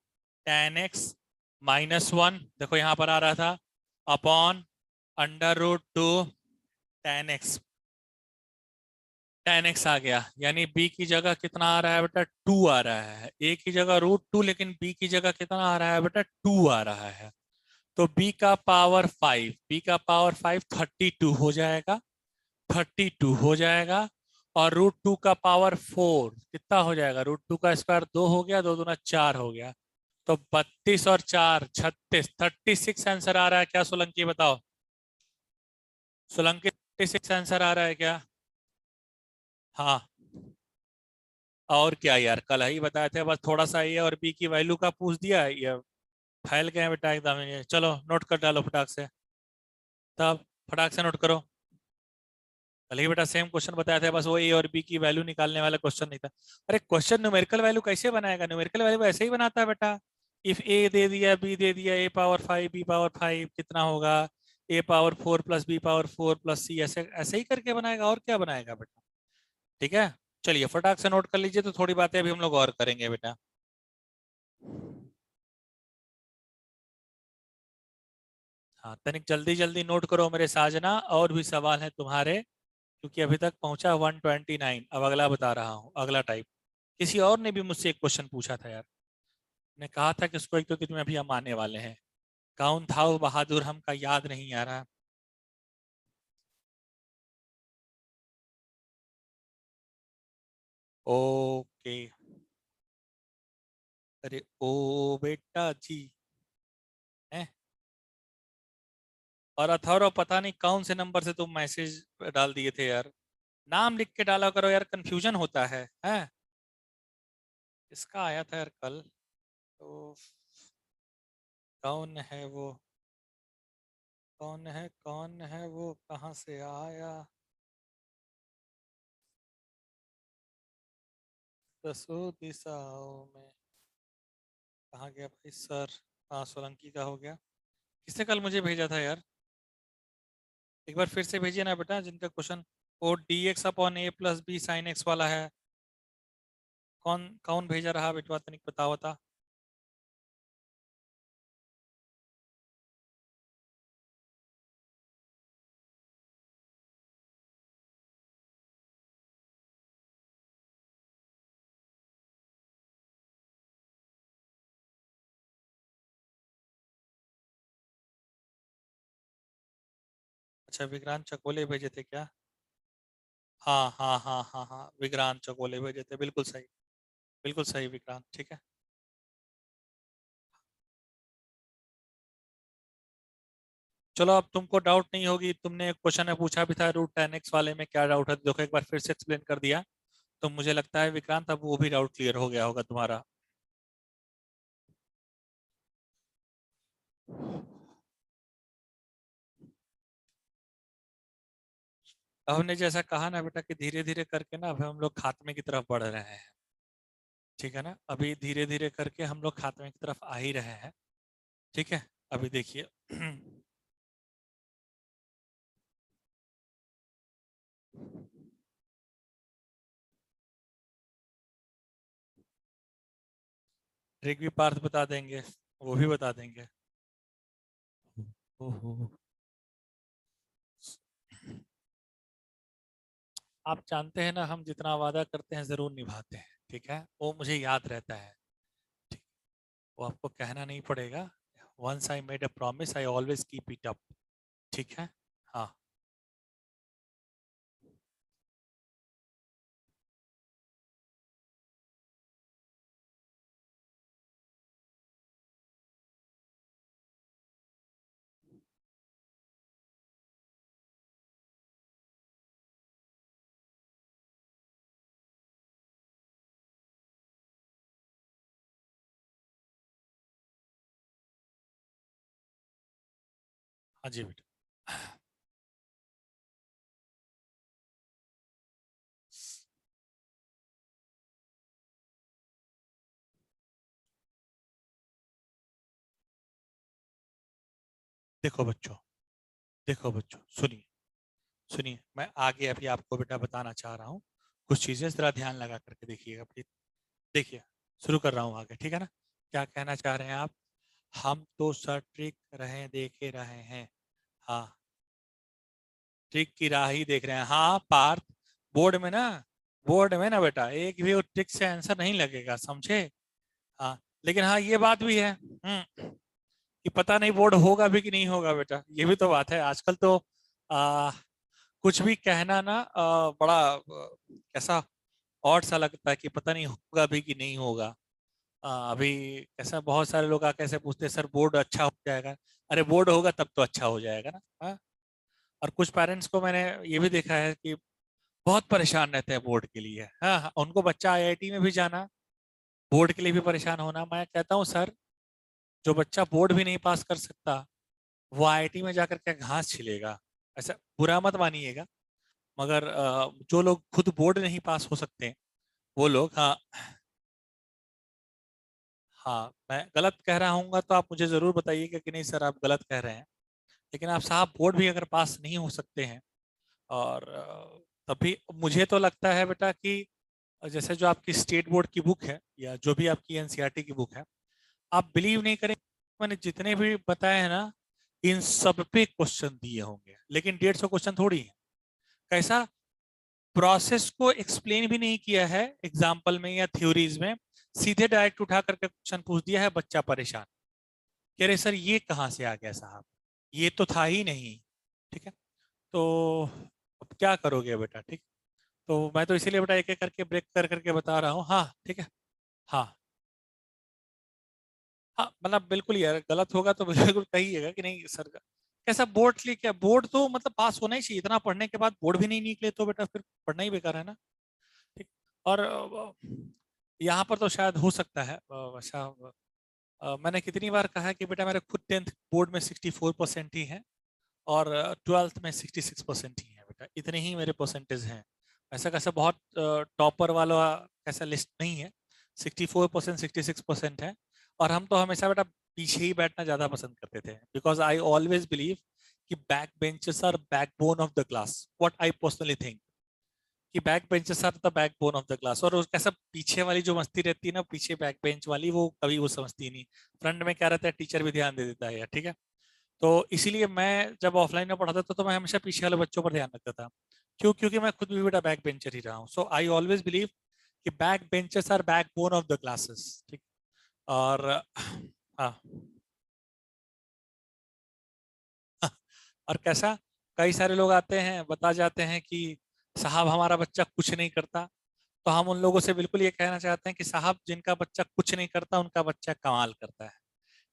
tan x -1, देखो यहाँ पर आ रहा था, upon √2 tan x, tan x आ गया, यानी b की जगह कितना आ रहा है बेटा, 2 आ रहा है, a की जगह √2, लेकिन b की जगह कितना आ रहा है बेटा, 2 आ रहा है, तो b का पावर 5, b का पावर 5 32 हो जाएगा, 32 हो जाएगा, और √2 का पावर 4 कितना हो जाएगा, √2 का स्क्वायर 2 हो गया, 2 दूना 4 हो गया, तो 32 और 4 36, 36 आंसर आ रहा है क्या सोलंकी, बताओ सोलंकी, 36 आंसर आ रहा है क्या, हाँ, और क्या यार, कल ही बताए थे, बस थोड़ा सा ए और बी की वैल्यू का पूछ दिया, ये फैल गए हैं बेटा एकदम, ये चलो नोट कर डालो फटाक से, तब फटाक से नोट करो, कल ही बेटा सेम क्वेश्चन बताया था, बस वो ए और बी की वैल्यू निकालने वाला क्वेश्चन नहीं था। अरे क्वेश्चन न्यूमेरिकल वैल्यू कैसे बनाएगा, न्यूमेरिकल वैल्यू ऐसे ही बनाता है बेटा, इफ ए दे दिया, बी दे दिया, a⁴ b⁴ कितना होगा, a⁴ + b⁴ + c, ऐसे ऐसे ही करके बनाएगा, और क्या बनाएगा बेटा, ठीक है, चलिए फटाक से नोट कर लीजिए, तो थोड़ी बातें अभी हम लोग और करेंगे बेटा। हाँ तनिक जल्दी जल्दी नोट करो मेरे साजना, और भी सवाल है तुम्हारे, क्योंकि अभी तक पहुंचा 129। अब अगला बता रहा हूँ, अगला टाइप। किसी और ने भी मुझसे एक क्वेश्चन पूछा था यार, ने कहा था कि उसको एक दो दिन में अभी हम आने वाले हैं। कौन था वो बहादुर, हमका याद नहीं आ रहा। ओके। अरे ओ बेटा जी हैं। और अथर्व पता नहीं कौन से नंबर से तुम मैसेज डाल दिए थे यार। नाम लिख के डाला करो यार, कंफ्यूजन होता है। इसका आया था यार कल तो। कौन है वो, कौन है वो, कहाँ से आया। दसों दिशाओं में। कहाँ गया भाई सर। हाँ सोलंकी का हो गया। किसने कल मुझे भेजा था यार। एक बार फिर से भेजिए ना बेटा, जिनका क्वेश्चन वो dx/a+b sin x वाला है। कौन कौन भेजा रहा बेटवा, तनिक बताओ बता। अच्छा विक्रांत चकोले भेजे थे क्या। हाँ हाँ हाँ हाँ हाँ, विक्रांत चकोले भेजे थे, बिल्कुल सही। बिल्कुल सही विक्रांत, ठीक है। चलो अब तुमको डाउट नहीं होगी, तुमने एक क्वेश्चन में पूछा भी था √10x वाले में क्या डाउट है, देखो एक बार फिर से एक्सप्लेन कर दिया। तो मुझे लगता है विक्रांत अब वो भी डाउट क्लियर हो गया होगा तुम्हारा। अब हमने जैसा कहा ना बेटा कि धीरे धीरे करके ना अब हम लोग खात्मे की तरफ बढ़ रहे हैं। ठीक है ना, अभी धीरे धीरे करके हम लोग खात्मे की तरफ आ ही रहे हैं। ठीक है। अभी देखिए ट्रिक भी पार्थ बता देंगे, वो भी बता देंगे। ओहो। आप जानते हैं ना, हम जितना वादा करते हैं जरूर निभाते हैं, ठीक है, वो मुझे याद रहता है। ठीक, वो आपको कहना नहीं पड़ेगा। Once I made a promise I always keep it up. ठीक है। हाँ। हाँ जी बेटा। देखो बच्चों, देखो बच्चों, सुनिए। सुनिए, मैं आगे अभी आपको बेटा बताना चाह रहा हूँ कुछ चीजें, जरा ध्यान लगा करके देखिएगा प्लीज। देखिए, शुरू कर रहा हूँ आगे, ठीक है ना। क्या कहना चाह रहे हैं आप। हम तो सर ट्रिक रहे देखे रहे हैं। हाँ, ट्रिक की राह ही देख रहे हैं, हाँ पार्थ। बोर्ड में ना, बोर्ड में ना बेटा एक भी ट्रिक से आंसर नहीं लगेगा, समझे। हाँ, लेकिन हाँ ये बात भी है कि पता नहीं बोर्ड होगा भी कि नहीं होगा बेटा, ये भी तो बात है आजकल तो। आ, कुछ भी कहना ना बड़ा कैसा और सा लगता है कि पता नहीं होगा भी कि नहीं होगा। अभी कैसा बहुत सारे लोग आके ऐसे पूछते हैं, सर बोर्ड अच्छा हो जाएगा। अरे बोर्ड होगा तब तो अच्छा हो जाएगा ना। हाँ। और कुछ पेरेंट्स को मैंने ये भी देखा है कि बहुत परेशान रहते हैं बोर्ड के लिए। हाँ हाँ, उनको बच्चा आईआईटी में भी जाना, बोर्ड के लिए भी परेशान होना। मैं कहता हूँ सर, जो बच्चा बोर्ड भी नहीं पास कर सकता वो आईआईटी में जाकर क्या घास छिलेगा। ऐसा बुरा मत मानिएगा, मगर जो लोग खुद बोर्ड नहीं पास हो सकते वो लोग, हाँ। हाँ मैं गलत कह रहा हूँ तो आप मुझे जरूर बताइएगा कि नहीं सर आप गलत कह रहे हैं। लेकिन आप साहब बोर्ड भी अगर पास नहीं हो सकते हैं, और तभी मुझे तो लगता है बेटा कि जैसे जो आपकी स्टेट बोर्ड की बुक है या जो भी आपकी एनसीईआरटी की बुक है, आप बिलीव नहीं करें, मैंने जितने भी बताए हैं ना, इन सब पे क्वेश्चन दिए होंगे, लेकिन 150 क्वेश्चन थोड़ी है। कैसा प्रोसेस को एक्सप्लेन भी नहीं किया है एग्जाम्पल में या थ्योरीज में, सीधे डायरेक्ट उठा करके क्वेश्चन पूछ दिया है, बच्चा परेशान, कह रहे सर ये कहाँ से आ गया साहब, ये तो था ही नहीं। ठीक है, तो अब क्या करोगे बेटा? ठीक, तो मैं तो इसीलिए बेटा एक एक करके ब्रेक कर करके बता रहा हूँ। हाँ ठीक है। हाँ हाँ, मतलब बिल्कुल यार, गलत होगा तो बिल्कुल कहिएगा कि नहीं सर का कैसा बोर्ड लेके, बोर्ड तो मतलब पास होना ही चाहिए, इतना पढ़ने के बाद बोर्ड भी नहीं निकले तो बेटा फिर पढ़ना ही बेकार है ना। ठीक। और यहाँ पर तो शायद हो सकता है अच्छा, मैंने कितनी बार कहा कि बेटा मेरे खुद 10th बोर्ड में 64% ही है, और 12th में 66% ही है बेटा, इतने ही मेरे परसेंटेज हैं। ऐसा कैसा बहुत टॉपर वाला ऐसा लिस्ट नहीं है, 64% 66% है। और हम तो हमेशा बेटा पीछे ही बैठना ज्यादा पसंद करते थे, बिकॉज आई ऑलवेज बिलीव कि back benches are backbone of the class, what I personally think, कि back benches are the backbone of the class. और कैसा पीछे वाली जो मस्ती रहती है ना, पीछे बैक बेंच वाली, वो कभी वो समझती नहीं, फ्रंट में क्या रहता है, टीचर भी ध्यान दे देता है यार। ठीक है, तो इसीलिए मैं जब ऑफलाइन में पढ़ाता था तो मैं हमेशा पीछे वाले बच्चों पर ध्यान रखता था। क्यों? क्योंकि मैं खुद भी बेटा बैक बेंचर ही रहा हूँ, सो आई ऑलवेज बिलीव कि back benchers are backbone of the classes. ठीक। और हाँ और कैसा, कई सारे लोग आते हैं बता जाते हैं कि साहब हमारा बच्चा कुछ नहीं करता, तो हम उन लोगों से बिल्कुल ये कहना चाहते हैं कि साहब जिनका बच्चा कुछ नहीं करता उनका बच्चा कमाल करता है।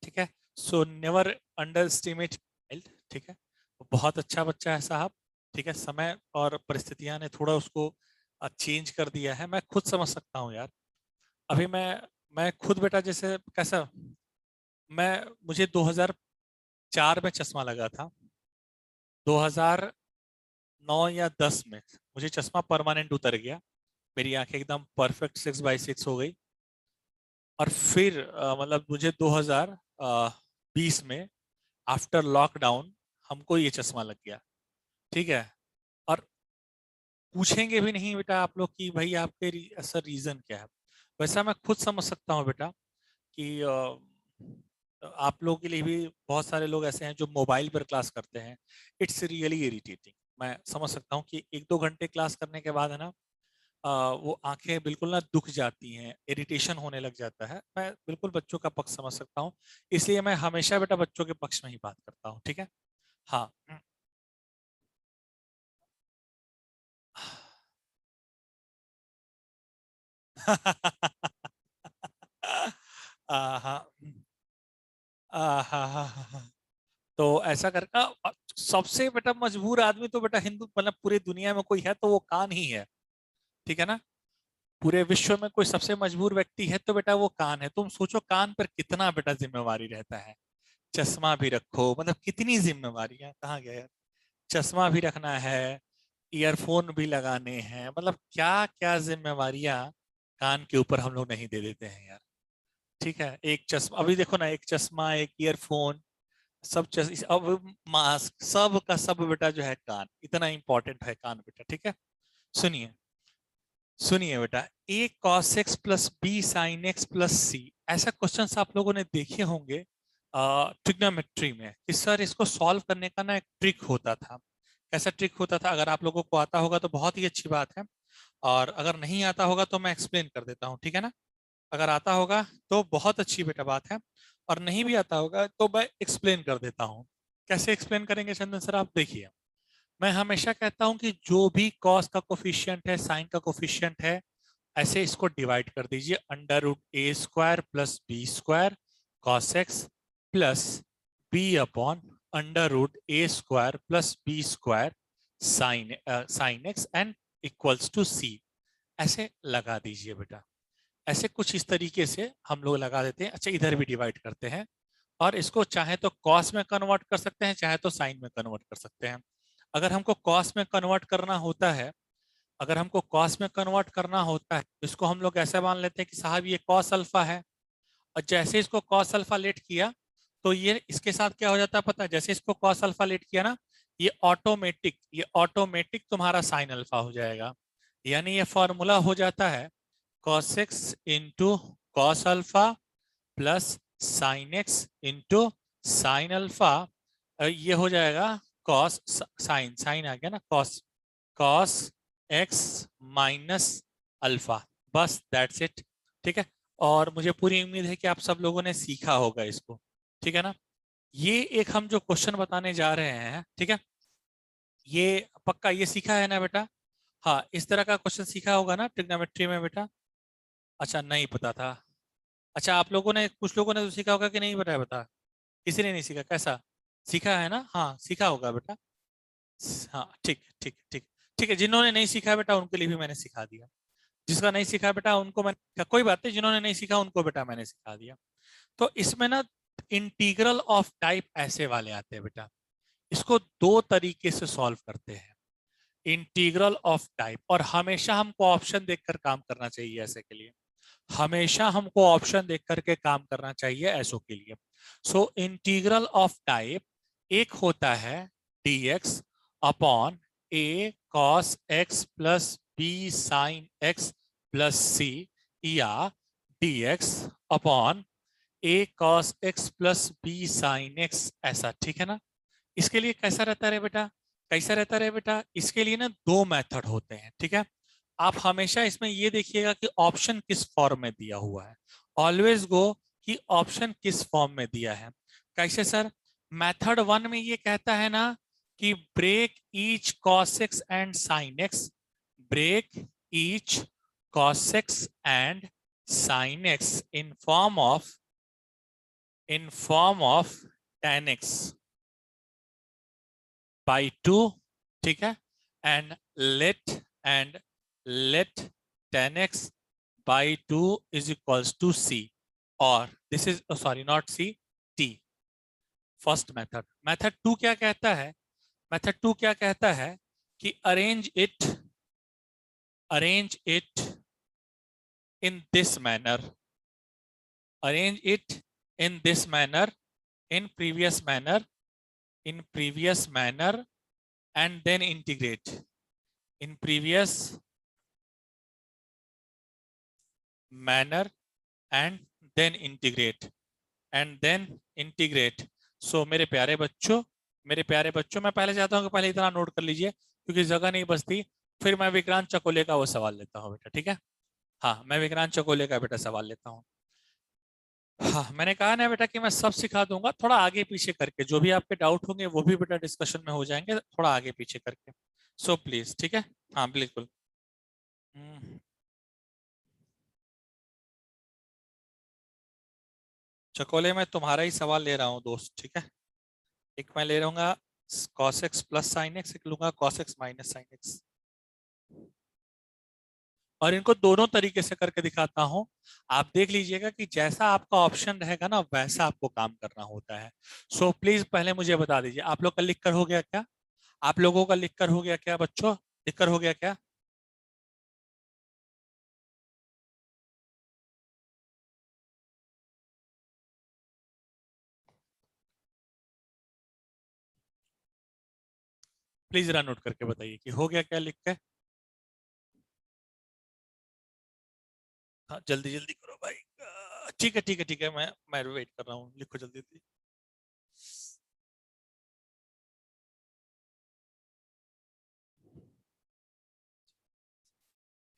ठीक है, so never under estimate child. ठीक है, वो बहुत अच्छा बच्चा है साहब। ठीक है, समय और परिस्थितियां ने थोड़ा उसको चेंज कर दिया है, मैं खुद समझ सकता हूँ यार। अभी मैं खुद बेटा जैसे कैसा, मैं मुझे 2004 में चश्मा लगा था, 2009 या 10 में मुझे चश्मा परमानेंट उतर गया, मेरी आंखें एकदम परफेक्ट 6/6 हो गई। और फिर मतलब मुझे 2020 में आफ्टर लॉकडाउन हमको ये चश्मा लग गया। ठीक है, और पूछेंगे भी नहीं बेटा आप लोग कि भाई आपके ऐसा रीजन क्या है। वैसा मैं खुद समझ सकता हूँ बेटा कि आप लोगों के लिए भी बहुत सारे लोग ऐसे हैं जो मोबाइल पर क्लास करते हैं, इट्स रियली इरिटेटिंग। मैं समझ सकता हूँ कि 1-2 घंटे क्लास करने के बाद है ना, वो आंखें बिल्कुल ना दुख जाती हैं, इरिटेशन होने लग जाता है। मैं बिल्कुल बच्चों का पक्ष समझ सकता हूँ, इसलिए मैं हमेशा बेटा बच्चों के पक्ष में ही बात करता हूँ। ठीक है। हाँ हाँ हाँ, तो ऐसा कर सबसे बेटा मजबूर आदमी तो बेटा हिंदू मतलब पूरी दुनिया में कोई है तो वो कान ही है। ठीक है ना, पूरे विश्व में कोई सबसे मजबूर व्यक्ति है तो बेटा वो कान है। तुम सोचो कान पर कितना बेटा जिम्मेवारी रहता है, चश्मा भी रखो, मतलब कितनी जिम्मेवारियां, कहाँ गया यार, चश्मा भी रखना है, ईयरफोन भी लगाने हैं, मतलब क्या क्या जिम्मेवारियां कान के ऊपर हम लोग नहीं दे देते हैं यार। ठीक है, एक चश्मा, अभी देखो ना, एक चश्मा, एक ईयरफोन, सब अब मास्क, सब का सब बेटा जो है कान, इतना इंपॉर्टेंट है कान बेटा। ठीक है, सुनिए, सुनिए बेटा, A cos x plus B sine x plus C, ऐसा क्वेश्चन आप लोगों ने देखे होंगे ट्रिग्नोमेट्री में, कि सर इसको सॉल्व करने का ना एक ट्रिक होता था। कैसा ट्रिक होता था? अगर आप लोगों को आता होगा तो बहुत ही अच्छी बात है, और अगर नहीं आता होगा तो मैं एक्सप्लेन कर देता हूँ। ठीक है ना, अगर आता होगा तो बहुत अच्छी बेटा बात है, और नहीं भी आता होगा तो मैं एक्सप्लेन कर देता हूँ। कैसे एक्सप्लेन करेंगे चंदन सर, आप देखिए। मैं हमेशा कहता हूँ कि जो भी कॉस का कोफिशिएंट है, साइन का कोफिशिएंट है, ऐसे इसको डिवाइड कर दीजिए, √a² plus b² cos x plus b/√a² plus b² sine x and equals to C, ऐसे लगा दीजिए बेटा। ऐसे कुछ इस तरीके से हम लोग लगा देते हैं। अच्छा, इधर भी डिवाइड करते हैं, और इसको चाहे तो कॉस में कन्वर्ट कर सकते हैं, चाहे तो साइन में कन्वर्ट कर सकते हैं। अगर हमको कॉस में कन्वर्ट करना होता है, अगर हमको कॉस में कन्वर्ट करना होता है तो इसको हम लोग ऐसे मान लेते हैं कि साहब ये कॉस अल्फा है, और जैसे इसको कॉस अल्फा लेट किया तो ये इसके साथ क्या हो जाता है पता है? जैसे इसको कॉस अल्फा लेट किया ना, ये ऑटोमेटिक तुम्हारा साइन अल्फा हो जाएगा। यानी ये फॉर्मूला हो जाता है cos x into cos alpha plus sine x into sine alpha ये हो जाएगा कॉस, साइन साइन आ गया ना, cos cos x minus alpha, बस दैट्स इट। ठीक है। और मुझे पूरी उम्मीद है कि आप सब लोगों ने सीखा होगा इसको। ठीक है ना। ये एक हम जो क्वेश्चन बताने जा रहे हैं, ठीक है, ये पक्का ये सीखा है ना बेटा? हाँ, इस तरह का क्वेश्चन सीखा होगा ना ट्रिग्नोमेट्री में बेटा? अच्छा, नहीं पता था। अच्छा, आप लोगों ने, कुछ लोगों ने तो सीखा होगा कि नहीं बेटा? बता, किसी ने नहीं सीखा? कैसा सीखा है ना? हाँ, सीखा होगा बेटा। हाँ, ठीक ठीक ठीक। ठीक है, जिन्होंने नहीं सीखा बेटा उनके लिए भी मैंने सिखा दिया। जिसका नहीं सीखा बेटा उनको मैंने, कोई बात नहीं, जिन्होंने नहीं सीखा उनको बेटा मैंने सिखा दिया। तो इसमें ना इंटीग्रल ऑफ टाइप ऐसे वाले आते हैं बेटा। इसको दो तरीके से सॉल्व करते हैं, इंटीग्रल ऑफ टाइप। और हमेशा हमको ऑप्शन देखकर काम करना चाहिए ऐसे के लिए। हमेशा हमको ऑप्शन देख करके काम करना चाहिए ऐसो के लिए। सो इंटीग्रल ऑफ टाइप एक होता है dx upon a cos x plus b sin x plus c, या dx upon a cos x plus b sin x, ऐसा। ठीक है ना। इसके लिए कैसा रहता है बेटा? कैसा रहता है बेटा? इसके लिए ना दो मेथड होते हैं। ठीक है। आप हमेशा इसमें ये देखिएगा कि ऑप्शन किस फॉर्म में दिया हुआ है। ऑलवेज गो कि ऑप्शन किस फॉर्म में दिया है। कैसे सर? मेथड वन में ये कहता है ना कि break each cos x and sin x, break each cos x and sin x in form of tan x by two. ठीक है। And let and let tan x by two is equals to c, और this is sorry not c, t। First method. Method two क्या कहता है? Method two क्या कहता है कि arrange it in this manner, arrange it in this manner, in previous manner, in previous manner, and then integrate, in previous manner and then integrate, and then integrate. So मेरे प्यारे बच्चों, मेरे प्यारे बच्चों, मैं पहले चाहता हूँ कि पहले इतना नोट कर लीजिए क्योंकि जगह नहीं बचती। फिर मैं विक्रांत चकोले का वो सवाल लेता हूँ बेटा। ठीक है। हाँ, मैं विक्रांत चकोले का बेटा सवाल लेता हूँ। हाँ, मैंने कहा ना बेटा कि मैं सब सिखा दूंगा, थोड़ा आगे पीछे करके। जो भी आपके डाउट होंगे वो भी बेटा डिस्कशन में हो जाएंगे, थोड़ा आगे पीछे करके। सो प्लीज, ठीक है। हाँ बिल्कुल। हम्म, चकोले मैं तुम्हारा ही सवाल ले रहा हूँ दोस्त। ठीक है। एक मैं ले रहूंगा cos x plus sine x, एक लूंगा cos x minus sine x, और इनको दोनों तरीके से करके दिखाता हूं। आप देख लीजिएगा कि जैसा आपका ऑप्शन रहेगा ना वैसा आपको काम करना होता है। सो प्लीज पहले मुझे बता दीजिए, आप लोग का लिख कर हो गया क्या? आप लोगों का लिख कर हो गया क्या बच्चों? लिख कर हो गया क्या? प्लीज जरा नोट करके बताइए कि हो गया क्या लिख के। हाँ, जल्दी जल्दी करो भाई। ठीक है ठीक है ठीक है, मैं वेट कर रहा हूँ, लिखो जल्दी जल्दी।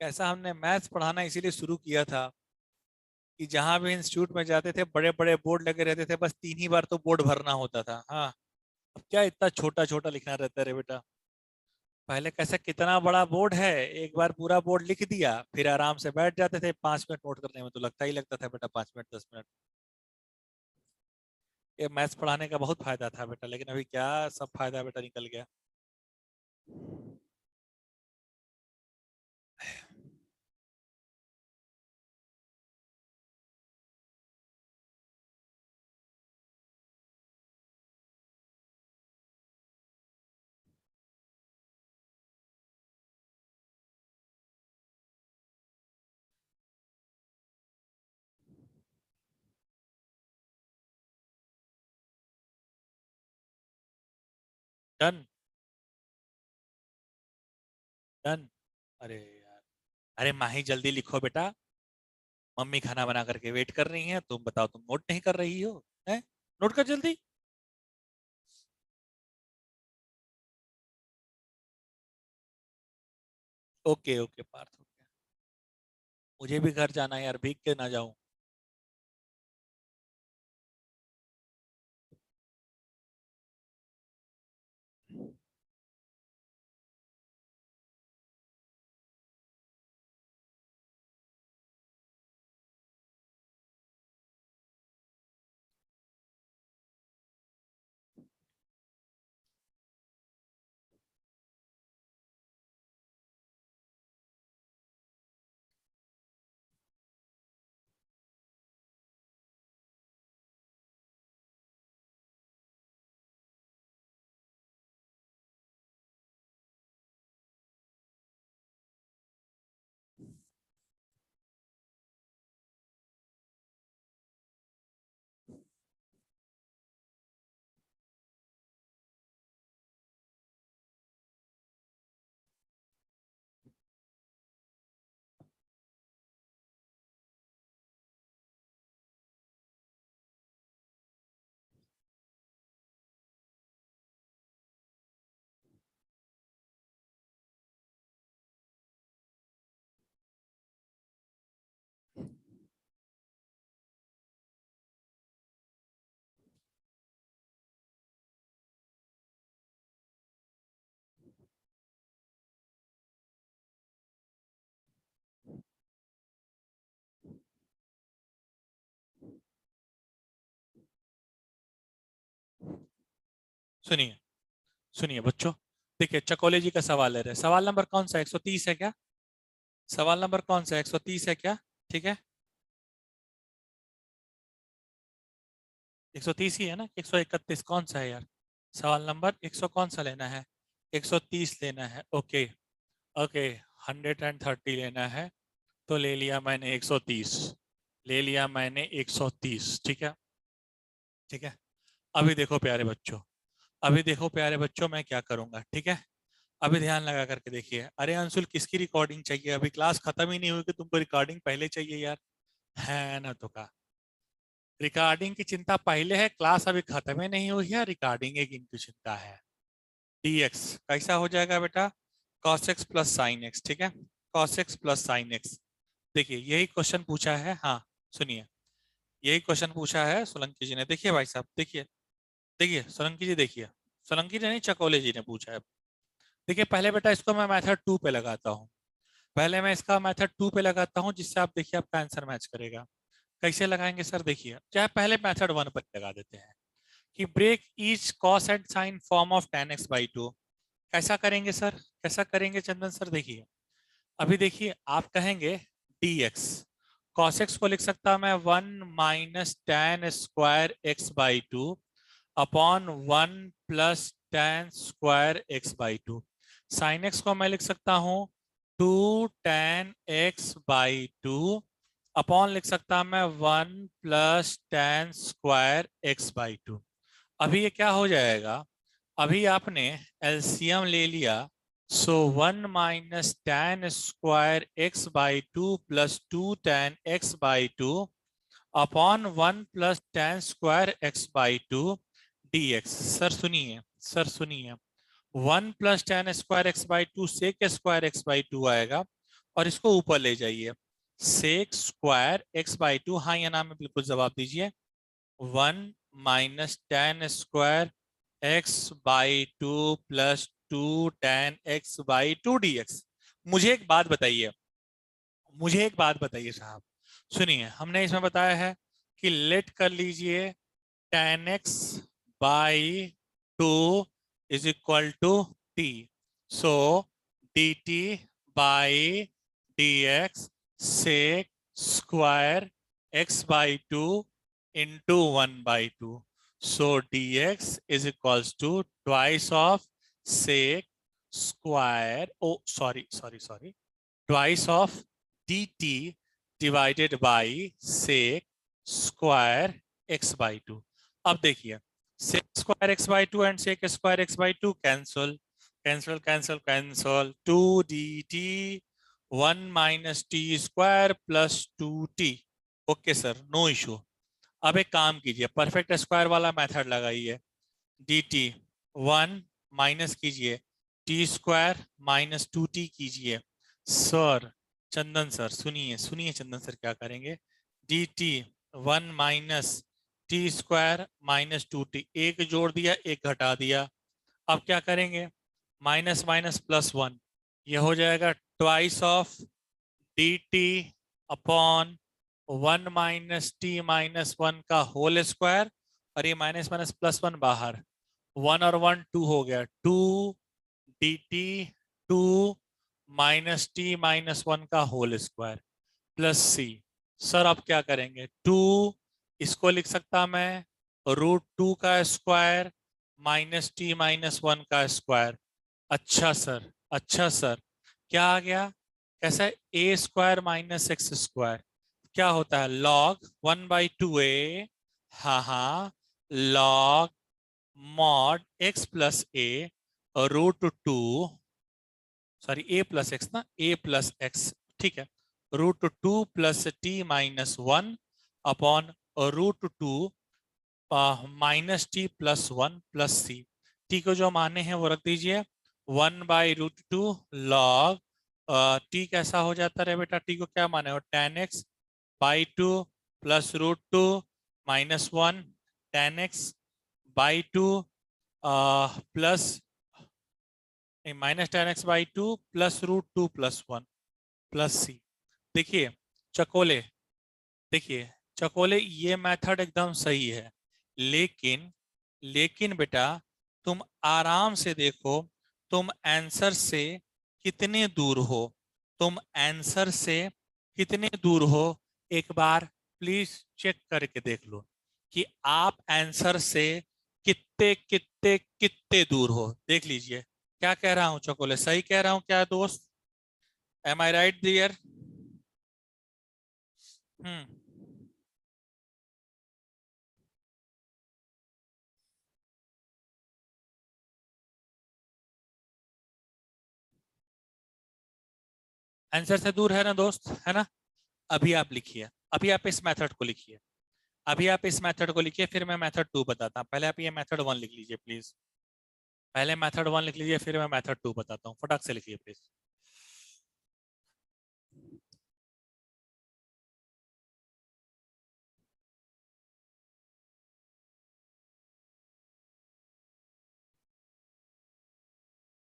कैसा, हमने मैथ्स पढ़ाना इसीलिए शुरू किया था कि जहां भी इंस्टीट्यूट में जाते थे बड़े बड़े बोर्ड लगे रहते थे, बस तीन ही बार तो बोर्ड भरना होता था। हाँ, अब क्या इतना छोटा छोटा लिखना रहता है रे बेटा? पहले कैसा कितना बड़ा बोर्ड है, एक बार पूरा बोर्ड लिख दिया, फिर आराम से बैठ जाते थे। 5 मिनट नोट करने में तो लगता ही लगता था बेटा, 5 मिनट 10 मिनट। ये मैथ्स पढ़ाने का बहुत फायदा था बेटा, लेकिन अभी क्या सब फायदा बेटा निकल गया। डन। डन। अरे यार, अरे माही जल्दी लिखो बेटा, मम्मी खाना बना करके वेट कर रही हैं। तुम बताओ, तुम नोट नहीं कर रही हो? है, नोट कर जल्दी। Okay okay Parth, okay. मुझे भी घर जाना है यार, भीग के ना जाऊं। सुनिए, सुनिए बच्चों, देखिए चकोले जी का सवाल ले रहे हैं। सवाल नंबर कौन सा है? 130 है क्या? सवाल नंबर कौन सा है? 130 है क्या? ठीक है, 130 ही है ना? 131 कौन सा है यार? सवाल नंबर 100 कौन सा लेना है? 130 लेना है, ओके। ओके, 130 लेना है, तो ले लिया मैंने 130। ले लिया मैंने 130, ठीक है। ठीक है, अभी देखो प्यारे बच्चों, अभी देखो प्यारे बच्चों, मैं क्या करूंगा, ठीक है। अभी ध्यान लगा करके देखिए। अरे अंशुल, किसकी रिकॉर्डिंग चाहिए? अभी क्लास खत्म ही नहीं हुई कि तुमको रिकॉर्डिंग पहले चाहिए यार? है ना? तो का रिकॉर्डिंग की चिंता पहले है, क्लास अभी खत्म ही नहीं हुई है, रिकॉर्डिंग की इनकी चिंता है। dx कैसा हो जाएगा बेटा? cos x plus sine x, ठीक है। cos x plus sine x. देखिए यही क्वेश्चन पूछा है, हाँ। सुनिए, यही क्वेश्चन पूछा है सोलंकी जी ने। देखिए भाई साहब, देखिए, देखिए सोलंकी जी, देखिए। सोलंकी जी नहीं, चकोले जी ने पूछा है। देखिए पहले बेटा इसको मैं मेथड 2 पे लगाता हूँ। पहले मैं इसका मेथड 2 पे लगाता हूँ, जिससे आप देखिए आपका आंसर मैच करेगा। कैसे लगाएंगे सर? देखिए, चाहे पहले मेथड 1 पर लगा देते हैं कि break each cos and sine form of tan x by two. कैसा करेंगे सर? कैसा करेंगे चंदन सर? देखिए, अभी देखिए आप कहेंगे dx, cos x को लिख सकता हूं मैं 1 minus tan square x by two upon 1 plus tan square x by to. Sine x को मैं लिख सकता हूँ 2 tan x by two upon लिख सकता हूं मैं 1 plus tan square x by to. अभी ये क्या हो जाएगा? अभी आपने एलसीएम ले लिया, so 1 minus tan square x by two plus 2 tan x by two upon 1 plus tan square x by two dx। Sir सुनिए, सर सुनिए, 1 plus tan square x by two sec square x by two आएगा, और इसको ऊपर ले जाइए, sec square x by two, हाँ या ना में बिल्कुल जवाब दीजिए। 1 minus tan square x by two plus 2 tan x by two dx। मुझे एक बात बताइए, मुझे एक बात बताइए साहब, सुनिए, हमने इसमें बताया है कि लेट कर लीजिए tan x by two is equal to t, so dt by dx sec square x by two into 1 by two, so dx is equals to twice of sec square, oh sorry, twice of dt divided by sec square x by 2। अब देखिए, sec square x by 2 and sec square x by 2 cancel, cancel cancel cancel, 2 dt 1 minus T square plus 2t। Okay sir, no issue. अब एक काम कीजिए, perfect square वाला method लगाइए। D T 1 minus कीजिए T square minus 2t कीजिए, sir, चंदन sir सुनिए सुनिए, चंदन सर क्या करेंगे, डी टी 1 - t² - 2t, एक जोड़ दिया एक घटा दिया। अब क्या करेंगे, माइनस माइनस प्लस वन, ये हो जाएगा twice of D T upon 1 - t - 1 का होल स्क्वायर, और ये माइनस माइनस प्लस वन बाहर, वन और वन टू हो गया, two D T, two -t - 1 का whole square plus C. Sir अब क्या करेंगे, टू इसको लिख सकता मैं √2 का स्क्वायर -t - 1 का स्क्वायर। अच्छा सर, अच्छा सर, क्या आ गया, कैसा है, a² - x², क्या होता है, log 1/2a, हाँ हाँ, log mod x plus A √2, sorry a plus x ना, a प्लस एक्स, ठीक है, √2 plus t - 1 upon √2 -t+1 plus C. T को जो माने हैं वो रख दीजिए, 1/√2 log, टी कैसा हो जाता है बेटा, टी को क्या माने हो, tan x/2 plus √2 -1 tan x/2 plus -tan x/2 plus √2 plus one plus C. देखिए चकोले, देखिए चकोले, ये मेथड एकदम सही है, लेकिन लेकिन बेटा तुम आराम से देखो, तुम आंसर से कितने दूर हो, तुम आंसर से कितने दूर हो, एक बार प्लीज चेक करके देख लो कि आप आंसर से कितने कितने कितने दूर हो, देख लीजिए। क्या कह रहा हूं चकोले, सही कह रहा हूं क्या दोस्त, एम आई राइट डियर? हम्म। आंसर से दूर है ना दोस्त, है ना? अभी आप लिखिए, अभी आप इस मेथड को लिखिए, अभी आप इस मेथड को लिखिए, फिर मैं मेथड टू बताता हूँ। पहले आप ये मेथड वन लिख लीजिए प्लीज, पहले मेथड वन लिख लीजिए, फिर मैं मेथड टू बताता हूँ, फटाक से लिखिए प्लीज।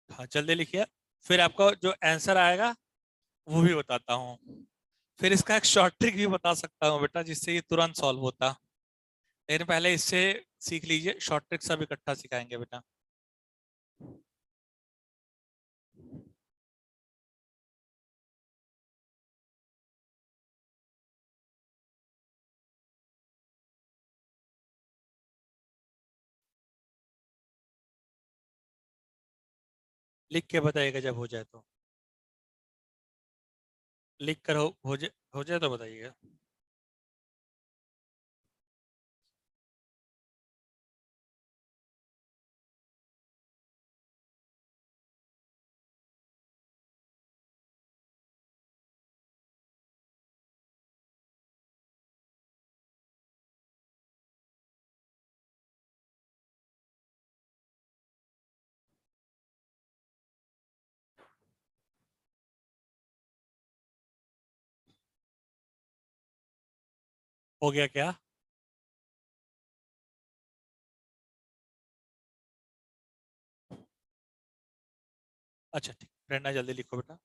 हाँ जल्दी लिखिए, फिर आपको जो आंसर आएगा वो भी बताता हूँ, फिर इसका एक शॉर्ट ट्रिक भी बता सकता हूँ बेटा, जिससे ये तुरंत सॉल्व होता। लेकिन पहले इससे सीख लीजिए, शॉर्ट ट्रिक सब इकट्ठा सिखाएंगे बेटा। लिख के बताइएगा जब हो जाए तो, लिख कर हो जाए तो बताइएगा। हो गया क्या? अच्छा ठीक, प्रेरणा जल्दी लिखो बेटा।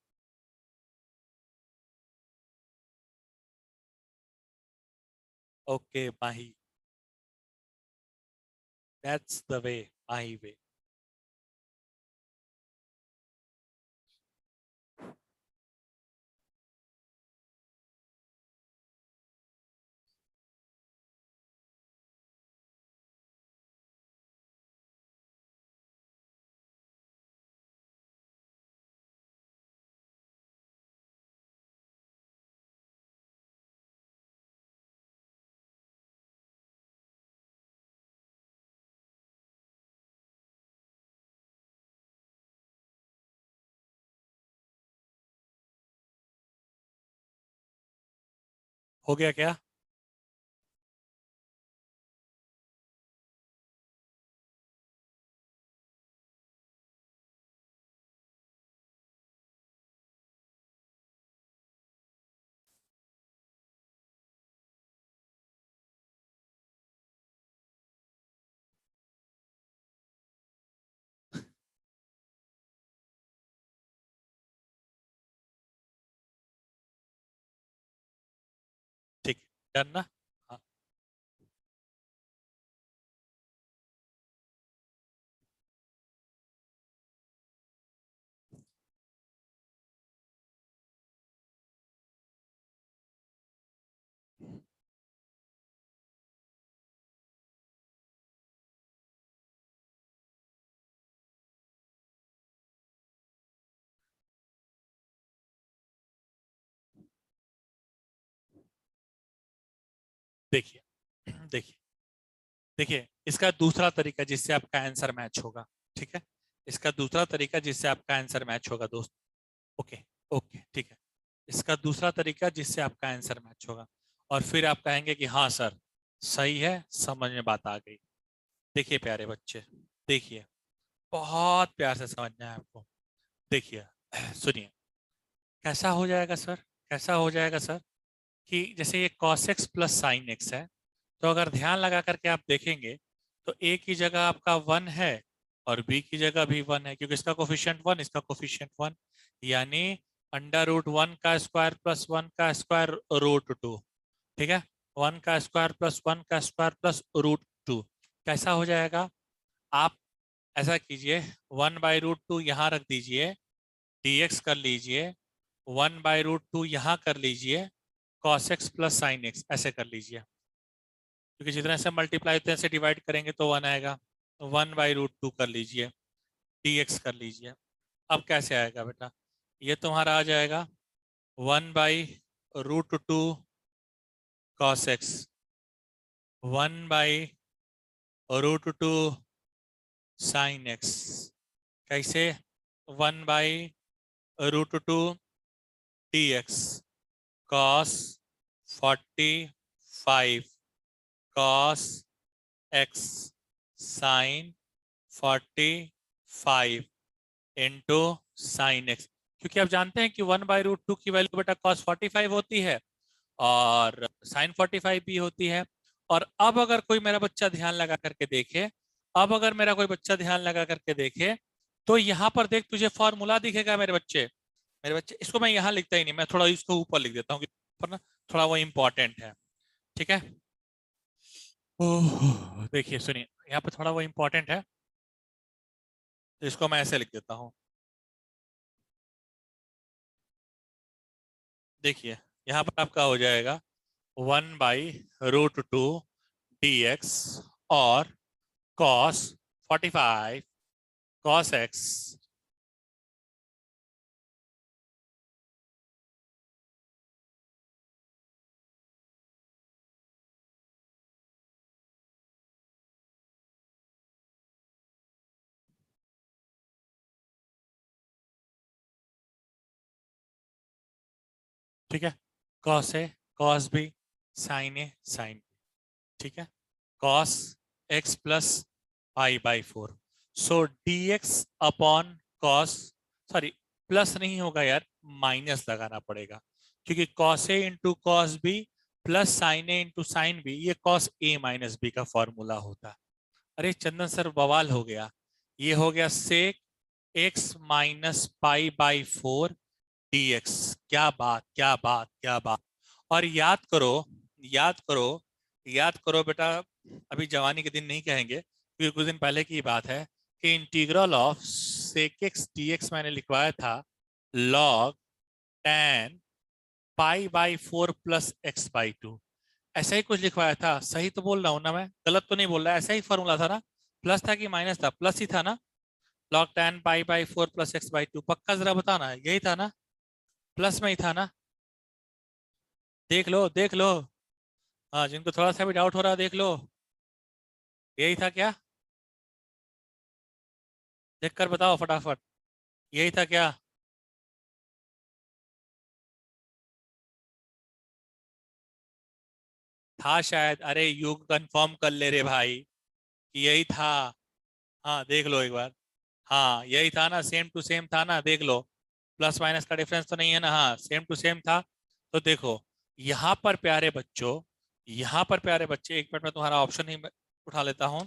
Okay Mahi, that's the way, Mahi way. हो गया क्या? डन ना? हाँ, देखिए देखिए देखिए, इसका दूसरा तरीका जिससे आपका आंसर मैच होगा, ठीक है, इसका दूसरा तरीका जिससे आपका आंसर मैच होगा दोस्त। ओके, ओके, ठीक है। इसका दूसरा तरीका जिससे आपका आंसर मैच होगा और फिर आप कहेंगे कि हाँ सर, सही है, समझ में बात आ गई। देखिए प्यारे बच्चे, देखिए, बहुत प्यार से समझना है आपको। देखिए, सुनिए, कैसा हो जाएगा सर, कैसा हो जाएगा सर, कि जैसे ये cos x plus sine x है, तो अगर ध्यान लगा करके आप देखेंगे तो a की जगह आपका 1 है और b की जगह भी 1 है, क्योंकि इसका कोफिशिएंट 1, इसका कोफिशिएंट 1, यानी अंडर रूट 1 का स्क्वायर प्लस 1 का स्क्वायर रूट 2। ठीक है, 1 का स्क्वायर प्लस 1 का स्क्वायर प्लस रूट 2। कैसा हो जाएगा? आप ऐसा कीजिए, 1/√2 यहाँ रख दीजिए, dx कर लीजिए, 1/√2 यहाँ कर लीजिए, cos x plus sine x ऐसे कर लीजिए, क्योंकि जितने से मल्टीप्लाई उतने से डिवाइड करेंगे तो 1 आएगा। 1/√2 कर लीजिए, dx कर लीजिए। अब कैसे आएगा बेटा? ये तुम्हारा आ जाएगा 1/√2 cos x, 1/√2 साइन एक्स। कैसे? 1/√2 dx cos 45 cos x sine 45 into sine x. क्योंकि आप जानते हैं कि 1/√2 की वैल्यू बेटा cos 45 होती है और साइन 45 भी होती है। और अब अगर कोई मेरा बच्चा ध्यान लगा करके देखे, अब अगर मेरा कोई बच्चा ध्यान लगा करके देखे, तो यहाँ पर देख तुझे फॉर्मूला दिखेगा मेरे बच्चे। मेरे बच्चे, इसको मैं यहाँ लिखता ही नहीं, मैं थोड़ा इसको ऊपर लिख देता हूँ, ऊपर ना थोड़ा वो इम्पोर्टेंट है। ठीक है, देखिए सुनिए, यहाँ पे थोड़ा वो इम्पोर्टेंट है, तो इसको मैं ऐसे लिख देता हूँ। देखिए, यहाँ पर आपका हो जाएगा 1/√2 dx और cos 45 cos x। ठीक है, cos a cos b sin a sin b। ठीक है, cos x प्लस i/4, सो dx upon cos, sorry plus नहीं होगा यार, माइनस लगाना पड़ेगा, क्योंकि cos a इंटू cos B plus sine A into sine B, ये cos a माइनस बी का फॉर्मूला होता है। अरे चंदन सर, बवाल हो गया, ये हो गया सेक x माइनस पाई/4 dx। क्या बात, क्या बात, क्या बात! और याद करो, याद करो, याद करो बेटा, अभी जवानी के दिन नहीं कहेंगे, क्योंकि कुछ दिन पहले की बात है, कि integral of sec x dx मैंने लिखवाया था log tan पाई/4 प्लस x/2, ऐसा ही कुछ लिखवाया था। सही तो बोल रहा हूँ ना मैं? गलत तो नहीं बोल रहा? ऐसा ही फॉर्मूला था ना? प्लस था कि माइनस था? प्लस ही था ना? log tan पाई/4 प्लस x/2, पक्का जरा बताना, यही था ना? प्लस में ही था ना? देख लो, देख लो। हाँ, जिनको थोड़ा सा भी डाउट हो रहा है देख लो, यही था क्या? देख कर बताओ फटाफट, यही था क्या? था शायद, अरे यू कंफर्म कर ले रे भाई, कि यही था। हाँ देख लो एक बार, हाँ यही था ना, सेम टू सेम था ना, देख लो। प्लस माइनस का डिफरेंस तो नहीं है ना? हाँ, सेम टू सेम था। तो देखो, यहाँ पर प्यारे बच्चों, यहाँ पर प्यारे बच्चे, एक मिनट में तुम्हारा ऑप्शन ही उठा लेता हूँ,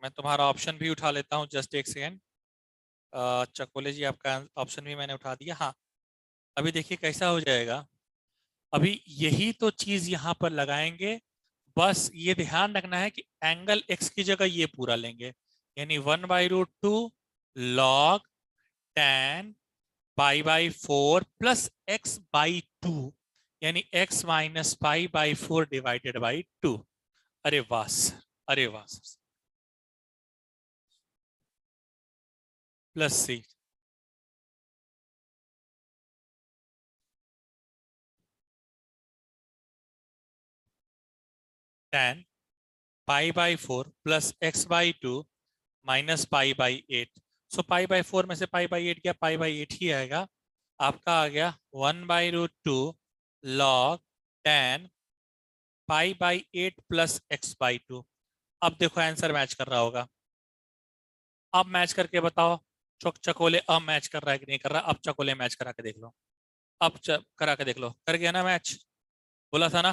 मैं तुम्हारा ऑप्शन भी उठा लेता हूँ, जस्ट एक सेकेंड। चकोले जी, आपका ऑप्शन भी मैंने उठा दिया। हाँ, अभी देखिए कैसा हो जाएगा। अभी यही तो चीज यहां पर लगाएंगे, बस ये ध्यान रखना है कि एंगल एक्स की जगह ये पूरा लेंगे, यानी 1/√2 लॉग tan पाई/4 प्लस x/2, यानी x-पाई/4 डिवाइडेड बाई 2। अरे वाह सर, अरे वाह सर, प्लस सी। tan पाई/4 प्लस x/2 माइनस पाई/8। सो पाई/4 में से पाई/8 गया, पाई/8 ही आएगा। आपका आ गया 1/√2 लॉग tan पाई/8 प्लस x/2। अब देखो आंसर मैच कर रहा होगा। अब मैच करके बताओ, चौक चकोले अब मैच कर रहा है कि नहीं कर रहा। अब चकोले मैच करा के देख लो। अब करा के देख लो, कर गया ना मैच। बोला था ना,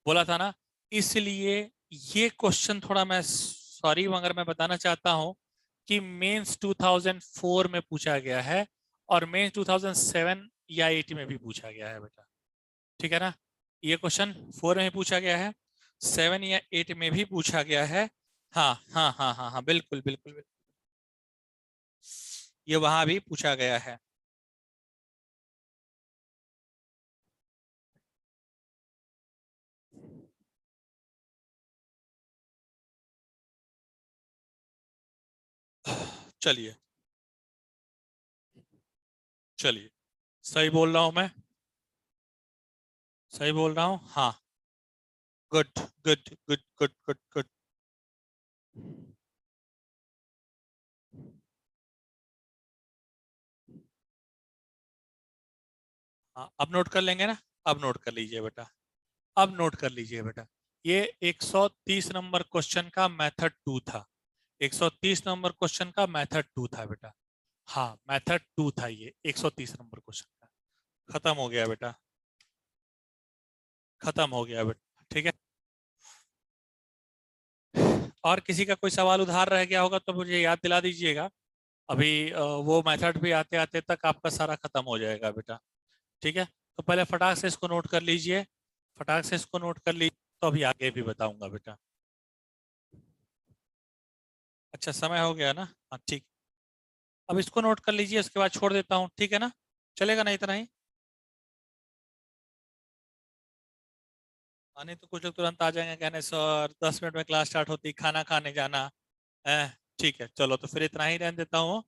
बोला था ना। इसलिए ये क्वेश्चन थोड़ा, मैं सॉरी मगर मैं बताना चाहता हूं कि मेंस 2004 में पूछा गया है और मेंस 2007 या 8 में भी पूछा गया है बेटा। ठीक है ना, ये क्वेश्चन 4 में भी पूछा गया है, 7 या 8 में भी पूछा गया है। हाँ हाँ हाँ हाँ हाँ, बिल्कुल बिल्कुल बिल्कुल, ये वहां भी पूछा गया है। चलिए, चलिए, सही बोल रहा हूं मैं, सही बोल रहा हूँ हाँ। Good good good good good good. हाँ, अब नोट कर लेंगे ना। अब नोट कर लीजिए बेटा, अब नोट कर लीजिए बेटा। ये 130 नंबर क्वेश्चन का मेथड टू था। 130 नंबर क्वेश्चन का मेथड टू था बेटा। हाँ, मेथड टू था ये 130 नंबर क्वेश्चन का। खत्म हो गया बेटा, खत्म हो गया बेटा, ठीक है। और किसी का कोई सवाल उधार रह गया होगा तो मुझे याद दिला दीजिएगा। अभी वो मेथड भी आते आते तक आपका सारा खत्म हो जाएगा बेटा। ठीक है, तो पहले फटाक से इसको नोट कर लीजिए, फटाक से इसको नोट कर लीजिए, तो अभी आगे भी बताऊंगा बेटा। अच्छा, समय हो गया ना। हाँ ठीक, अब इसको नोट कर लीजिए, उसके बाद छोड़ देता हूँ, ठीक है ना। चलेगा ना इतना ही। आने तो कुछ लोग तुरंत आ जाएंगे कहने सर 10 मिनट में क्लास स्टार्ट होती, खाना खाने जाना है। ठीक है, चलो तो फिर इतना ही रहने देता हूँ,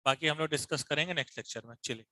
बाकी हम लोग डिस्कस करेंगे नेक्स्ट लेक्चर में। चलिए।